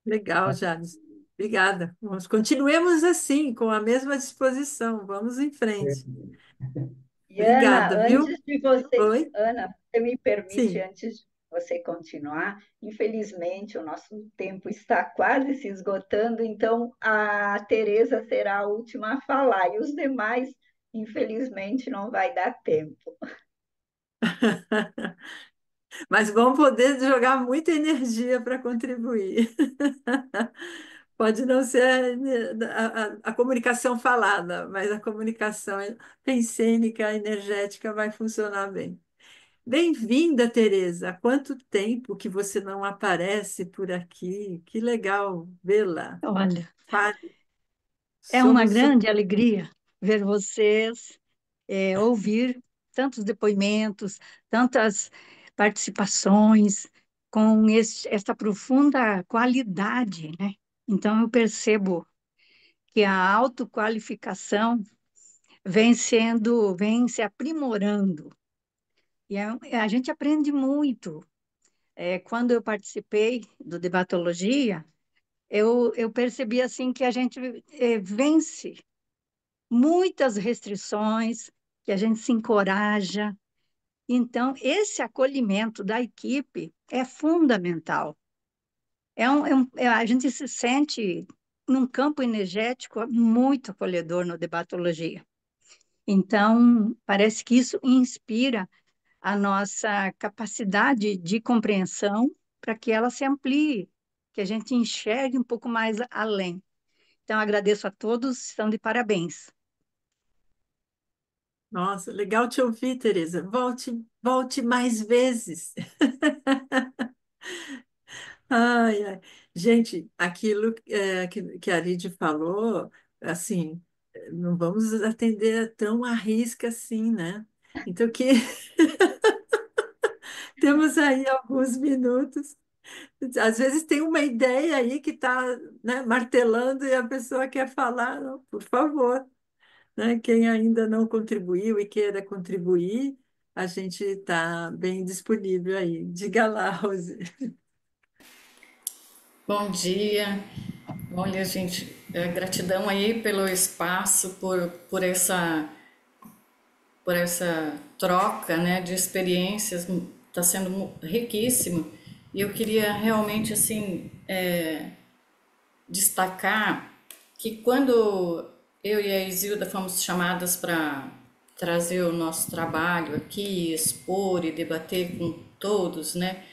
Legal, Jales. Obrigada. Continuemos assim, com a mesma disposição. Vamos em frente. E Ana, Obrigada, viu? Oi? Ana, você me permite, Sim. antes de você continuar, infelizmente o nosso tempo está quase se esgotando, então a Tereza será a última a falar, e os demais, infelizmente, não vai dar tempo. Mas vão poder jogar muita energia para contribuir. Pode não ser a comunicação falada, mas a comunicação pensênica, energética vai funcionar bem. Bem-vinda, Tereza. Há quanto tempo que você não aparece por aqui? Que legal vê-la. Olha, Fale. é uma Somos. grande alegria ver vocês, ouvir tantos depoimentos, tantas participações com essa profunda qualidade, né? Então, eu percebo que a autoqualificação vem se aprimorando. E a gente aprende muito. Quando eu participei do Debatologia, eu percebi assim que a gente vence muitas restrições, que a gente se encoraja. Então, esse acolhimento da equipe é fundamental. A gente se sente num campo energético muito acolhedor no Debatologia. Então, parece que isso inspira a nossa capacidade de compreensão para que ela se amplie, que a gente enxergue um pouco mais além. Então, agradeço a todos, estão de parabéns. Nossa, legal te ouvir, Tereza. Volte mais vezes. Ai, ai. Gente, aquilo que a Lide falou, assim, não vamos atender tão à risca assim, né? Então, temos aí alguns minutos. Às vezes tem uma ideia aí que está, né, martelando e a pessoa quer falar, não, por favor, né? Quem ainda não contribuiu e queira contribuir, a gente está bem disponível aí. Diga lá, Rose. Bom dia. Olha, gente, gratidão aí pelo espaço, por essa troca, né, de experiências, está sendo riquíssimo. E eu queria realmente, assim, destacar que quando eu e a Isilda fomos chamadas para trazer o nosso trabalho aqui, expor e debater com todos, né,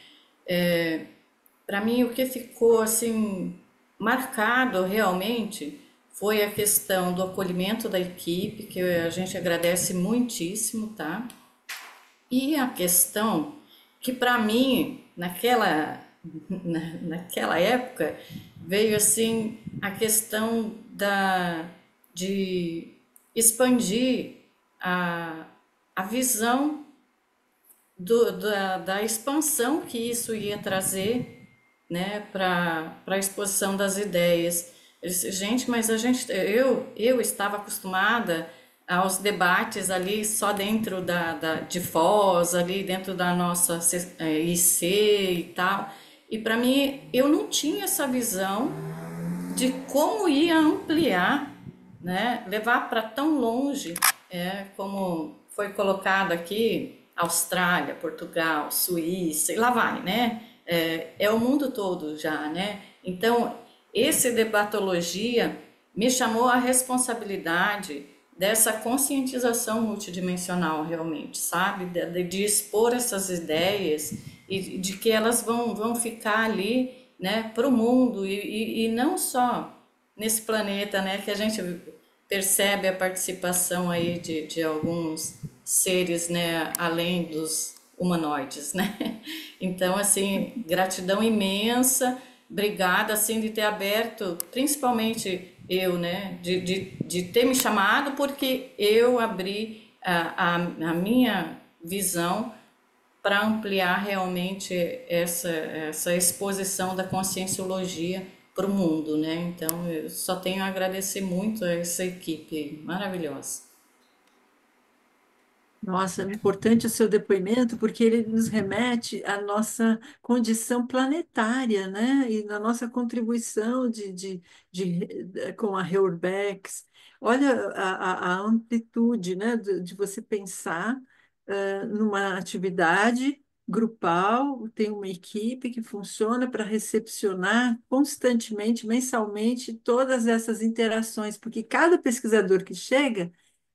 para mim, o que ficou assim marcado realmente foi a questão do acolhimento da equipe, que a gente agradece muitíssimo, tá? E a questão que para mim, naquela naquela época, veio assim a questão de expandir a visão da expansão que isso ia trazer, né, para a exposição das ideias. Eu disse, gente, mas eu estava acostumada aos debates ali só dentro de Foz, ali dentro da nossa IC e tal. E para mim, eu não tinha essa visão de como ia ampliar, né, levar para tão longe, como foi colocado aqui, Austrália, Portugal, Suíça, e lá vai, né? É o mundo todo já, né? Então, esse debatologia me chamou a responsabilidade dessa conscientização multidimensional realmente, sabe? De expor essas ideias e de que elas vão ficar ali, né, para o mundo e não só nesse planeta, né, que a gente percebe a participação aí de alguns seres, né, além dos humanoides, né? Então, assim, gratidão imensa, obrigada, assim, de ter aberto, principalmente eu, né, de ter me chamado, porque eu abri a minha visão para ampliar realmente essa exposição da conscienciologia para o mundo, né? Então, eu só tenho a agradecer muito a essa equipe aí, maravilhosa. Nossa, é importante o seu depoimento, porque ele nos remete à nossa condição planetária, né? E na nossa contribuição com a Reurbex. Olha a amplitude, né? De você pensar numa atividade grupal, tem uma equipe que funciona para recepcionar constantemente, mensalmente, todas essas interações, porque cada pesquisador que chega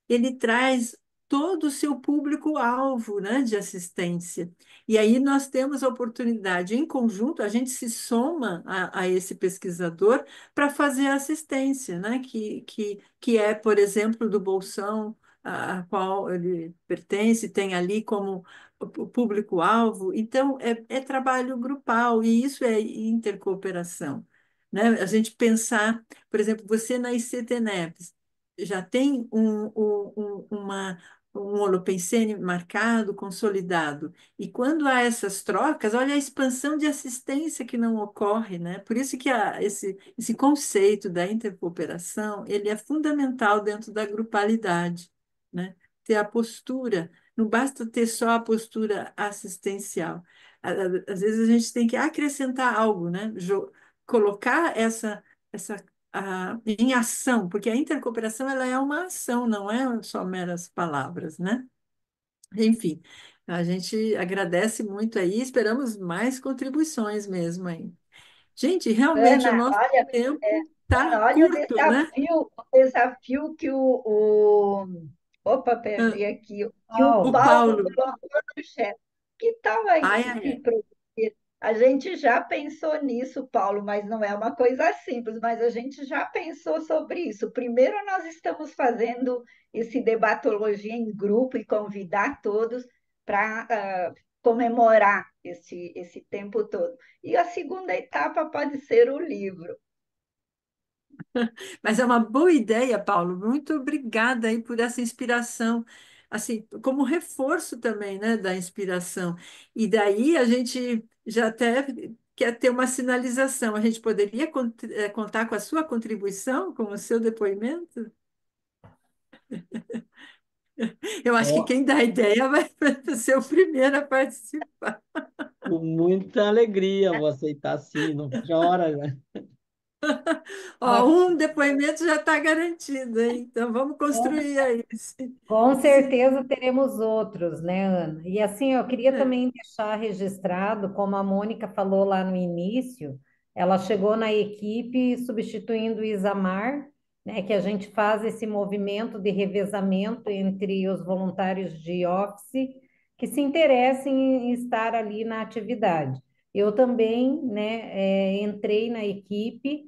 ele traz todo o seu público-alvo, né, de assistência. E aí nós temos a oportunidade, em conjunto, a gente se soma a esse pesquisador para fazer a assistência, né, que é, por exemplo, do Bolsão, a qual ele pertence, tem ali como o público-alvo. Então, é trabalho grupal, e isso é intercooperação. Né? A gente pensar, por exemplo, você na ICTNEPS, já tem um holopensene marcado, consolidado. E quando há essas trocas, olha a expansão de assistência que não ocorre, né? Por isso que esse conceito da intercooperação, ele é fundamental dentro da grupalidade, né? Ter a postura, não basta ter só a postura assistencial. Às vezes a gente tem que acrescentar algo, né? Colocar essa em ação, porque a intercooperação ela é uma ação, não é só meras palavras, né? Enfim, a gente agradece muito aí, esperamos mais contribuições mesmo aí. Gente, realmente o Ana, nosso olha, tempo está Ana, olha curto, né? o desafio que opa, perdi aqui, que o O Paulo Paulo, colocou no chat. Que tal a ai, equipe ai, produzir? A gente já pensou nisso, Paulo, mas não é uma coisa simples, mas a gente já pensou sobre isso. Primeiro, nós estamos fazendo esse debatologia em grupo e convidar todos para comemorar esse tempo todo. E a segunda etapa pode ser o livro. mas é uma boa ideia, Paulo. Muito obrigada aí por essa inspiração, assim, como reforço também, né, da inspiração. E daí a gente já até quer ter uma sinalização. A gente poderia contar com a sua contribuição, com o seu depoimento? Eu acho que Ó, quem dá a ideia vai ser o primeiro a participar. com muita alegria vou aceitar sim, não chora, né? Ó, um depoimento já está garantido, hein? Então vamos construir aí. Com certeza teremos outros, né, Ana? E assim, eu queria É. também deixar registrado, como a Mônica falou lá no início, ela chegou na equipe substituindo o Isamar, né, que a gente faz esse movimento de revezamento entre os voluntários de office que se interessem em estar ali na atividade. Eu também, né, entrei na equipe,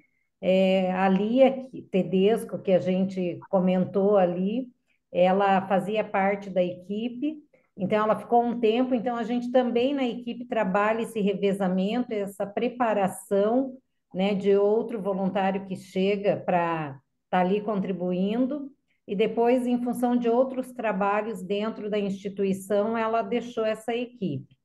a Lia Tedesco, que a gente comentou ali, ela fazia parte da equipe, Então, ela ficou um tempo. Então, a gente também na equipe trabalha esse revezamento, essa preparação, né, de outro voluntário que chega para estar ali contribuindo. E depois, em função de outros trabalhos dentro da instituição, ela deixou essa equipe.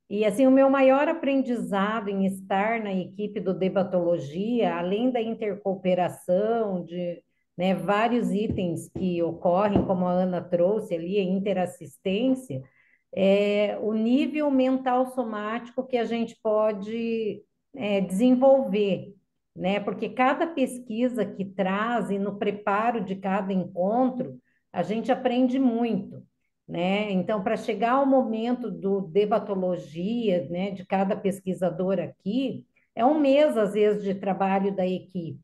E assim, o meu maior aprendizado em estar na equipe do Debatologia, além da intercooperação, de, né, vários itens que ocorrem, como a Ana trouxe ali, a interassistência, é o nível mental somático que a gente pode desenvolver, né? Porque cada pesquisa que traz e no preparo de cada encontro, a gente aprende muito, né? Então, para chegar ao momento do debatologia, né, de cada pesquisador aqui, é um mês, às vezes, de trabalho da equipe.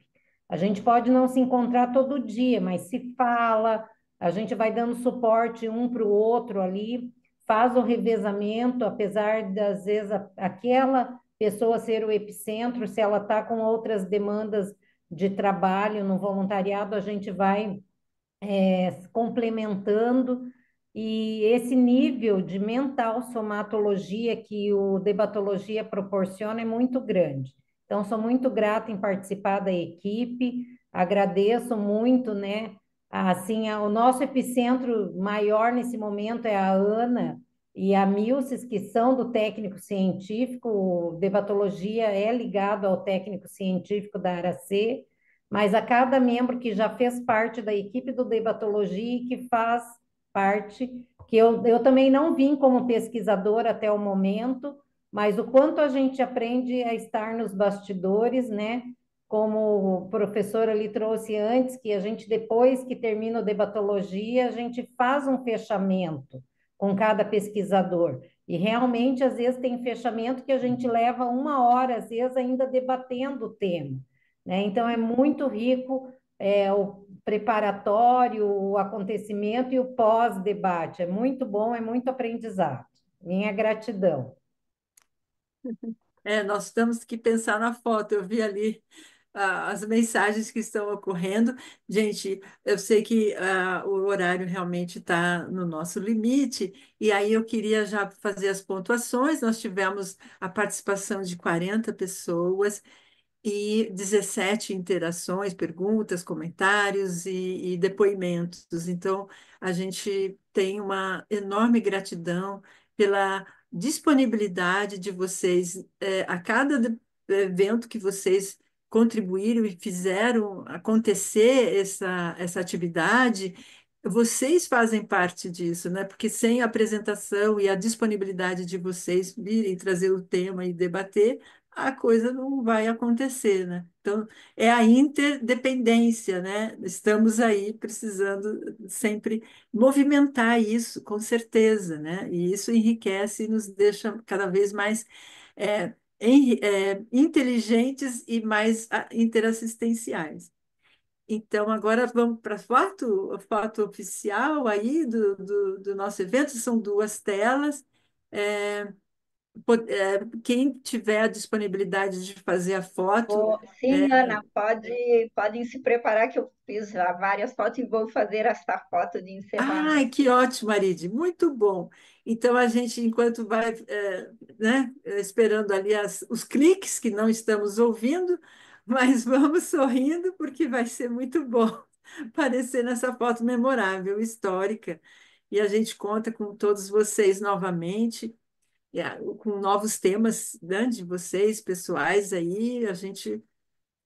A gente pode não se encontrar todo dia, mas se fala, a gente vai dando suporte um para o outro ali, faz o revezamento, apesar das vezes aquela pessoa ser o epicentro, se ela está com outras demandas de trabalho no voluntariado, a gente vai complementando, e esse nível de mental somatologia que o Debatologia proporciona é muito grande. Então, sou muito grata em participar da equipe, agradeço muito, né? Assim, o nosso epicentro maior nesse momento é a Ana e a Milces, que são do técnico científico, o Debatologia é ligado ao técnico científico da Aracê, mas a cada membro que já fez parte da equipe do Debatologia e que faz parte, que eu também não vim como pesquisadora até o momento, mas o quanto a gente aprende a estar nos bastidores, né? Como o professor ali trouxe antes, que a gente, depois que termina o Debatologia, a gente faz um fechamento com cada pesquisador. E realmente, às vezes, tem fechamento que a gente leva uma hora, às vezes, ainda debatendo o tema, né? Então, é muito rico o preparatório, o acontecimento e o pós-debate. É muito bom, é muito aprendizado. Minha gratidão. Nós temos que pensar na foto. Eu vi ali as mensagens que estão ocorrendo. Gente, eu sei que o horário realmente está no nosso limite, e aí eu queria já fazer as pontuações. Nós tivemos a participação de 40 pessoas e 17 interações, perguntas, comentários e depoimentos. Então, a gente tem uma enorme gratidão pela disponibilidade de vocês, a cada evento que vocês contribuíram e fizeram acontecer essa atividade. Vocês fazem parte disso, né? Porque sem a apresentação e a disponibilidade de vocês virem trazer o tema e debater, a coisa não vai acontecer, né? Então, é a interdependência, né? Estamos aí precisando sempre movimentar isso, com certeza, né? E isso enriquece e nos deixa cada vez mais inteligentes e mais interassistenciais. Então, agora vamos para a foto oficial aí do nosso evento, são duas telas. É, quem tiver a disponibilidade de fazer a foto. Sim, Ana, podem se preparar que eu fiz já várias fotos e vou fazer esta foto de Ai, encerramento. que ótimo, Aride, muito bom. Então, a gente, enquanto vai, né, esperando ali os cliques que não estamos ouvindo, mas vamos sorrindo, porque vai ser muito bom aparecer nessa foto memorável, histórica. E a gente conta com todos vocês novamente, com novos temas, né, de vocês, pessoais aí, a gente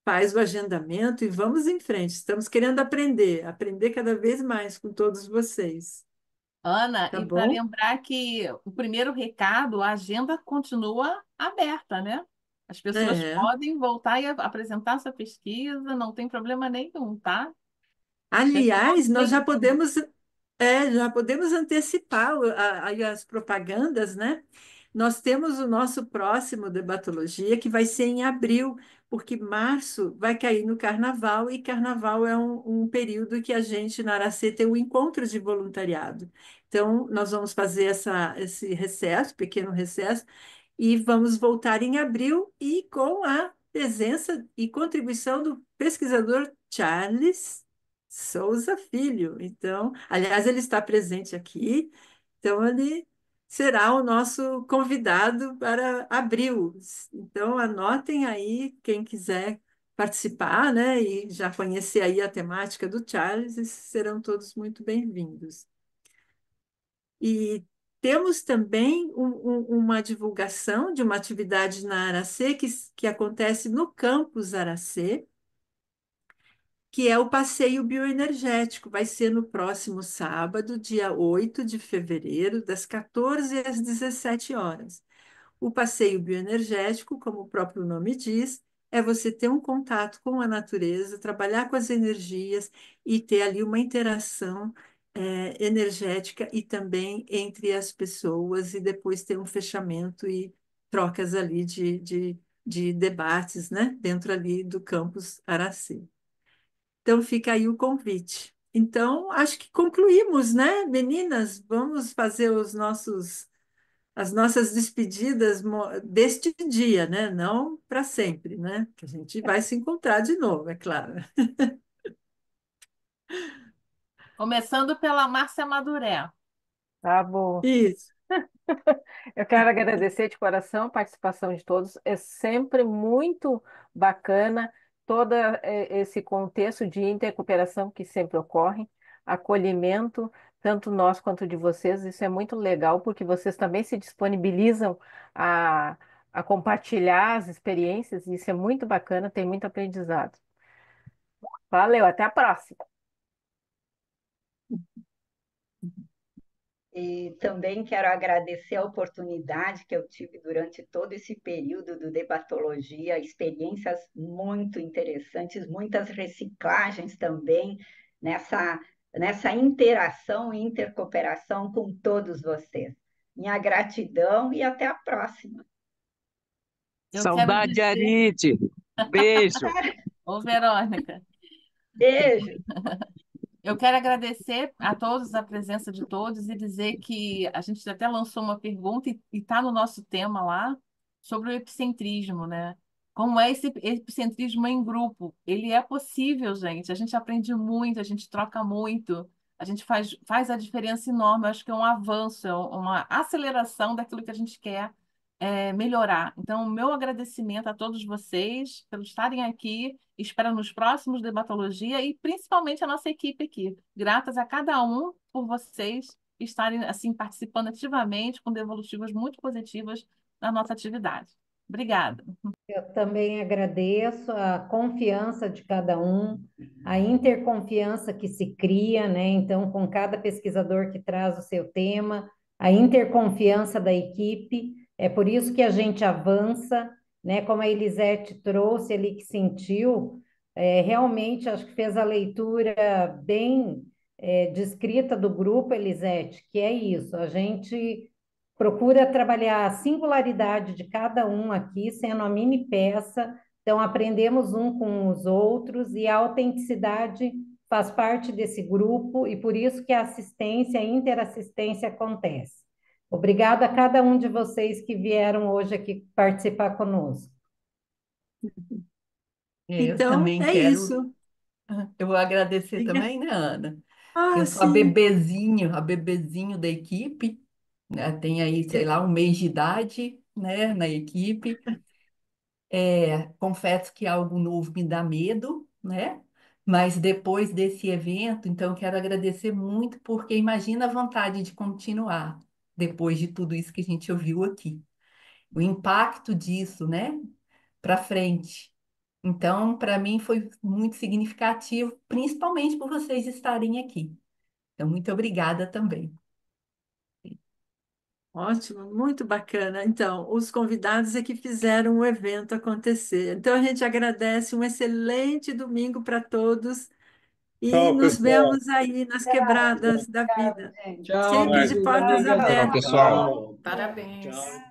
faz o agendamento e vamos em frente. Estamos querendo aprender cada vez mais com todos vocês. Ana, Tá e para bom? lembrar que o primeiro recado, a agenda continua aberta, né? As pessoas É. podem voltar e apresentar sua pesquisa, não tem problema nenhum, tá? Aliás, nós Tem tudo. já podemos antecipar aí as propagandas, né? Nós temos o nosso próximo Debatologia, que vai ser em abril, porque março vai cair no Carnaval, e Carnaval é um período que a gente, na Aracê, tem o encontro de voluntariado. Então, nós vamos fazer esse recesso, pequeno recesso, e vamos voltar em abril e com a presença e contribuição do pesquisador Charles Souza Filho. Então, aliás, ele está presente aqui, então ele será o nosso convidado para abril. Então, anotem aí quem quiser participar, né, e já conhecer aí a temática do Charles, e serão todos muito bem-vindos. E temos também uma divulgação de uma atividade na Aracê que acontece no campus Aracê, que é o passeio bioenergético. Vai ser no próximo sábado, dia 8 de fevereiro, das 14 às 17 horas. O passeio bioenergético, como o próprio nome diz, é você ter um contato com a natureza, trabalhar com as energias e ter ali uma interação energética e também entre as pessoas, e depois ter um fechamento e trocas ali de debates, né, dentro ali do campus Aracê. Então fica aí o convite. Então, acho que concluímos, né, meninas? Vamos fazer as nossas despedidas deste dia, né? Não para sempre, né? Que a gente vai se encontrar de novo, é claro. Começando pela Márcia Maduré. Tá bom. Isso. Eu quero agradecer de coração a participação de todos. É sempre muito bacana todo esse contexto de intercooperação que sempre ocorre, acolhimento, tanto nós quanto de vocês. Isso é muito legal, porque vocês também se disponibilizam a, a compartilhar as experiências, e isso é muito bacana, tem muito aprendizado. Valeu, até a próxima. E também quero agradecer a oportunidade que eu tive durante todo esse período do Debatologia, experiências muito interessantes, muitas reciclagens também nessa interação e intercooperação com todos vocês. Minha gratidão e até a próxima. Eu quero Saudade, dizer... Arite. Beijo. Ô, Verônica. Beijo. Eu quero agradecer a todos, a presença de todos, e dizer que a gente até lançou uma pergunta e está no nosso tema lá sobre o epicentrismo, né? Como é esse epicentrismo em grupo? Ele é possível, gente. A gente aprende muito, a gente troca muito, a gente faz a diferença enorme. Eu acho que é um avanço, é uma aceleração daquilo que a gente quer melhorar. Então, o meu agradecimento a todos vocês por estarem aqui. Espero nos próximos Debatologia e principalmente a nossa equipe aqui. Gratas a cada um por vocês estarem assim participando ativamente com devolutivas muito positivas na nossa atividade. Obrigada. Eu também agradeço a confiança de cada um, a interconfiança que se cria, né? Então, com cada pesquisador que traz o seu tema, a interconfiança da equipe, é por isso que a gente avança, né? Como a Elisete trouxe ali que sentiu, realmente acho que fez a leitura bem descrita do grupo, Elisete, que é isso, a gente procura trabalhar a singularidade de cada um aqui, sendo a mini peça, então aprendemos um com os outros, e a autenticidade faz parte desse grupo, e por isso que a assistência, a interassistência acontece. Obrigada a cada um de vocês que vieram hoje aqui participar conosco. Eu Então, também é quero. isso. Eu vou agradecer Diga. também, né, Ana? Ah, Eu sou a sim. bebezinho da equipe, né? Tem aí, sei lá, um mês de idade, né, na equipe. Confesso que algo novo me dá medo, né? Mas depois desse evento, então, eu quero agradecer muito, porque imagina a vontade de continuar depois de tudo isso que a gente ouviu aqui. O impacto disso, né, para frente. Então, para mim foi muito significativo, principalmente por vocês estarem aqui. Então, muito obrigada também. Ótimo, muito bacana. Então, os convidados é que fizeram o evento acontecer. Então, a gente agradece, um excelente domingo para todos e Tchau, nos pessoal. vemos aí nas quebradas da vida. Tchau, Sempre de amigas, portas amigas. Tchau, abertas. pessoal. Parabéns. Tchau.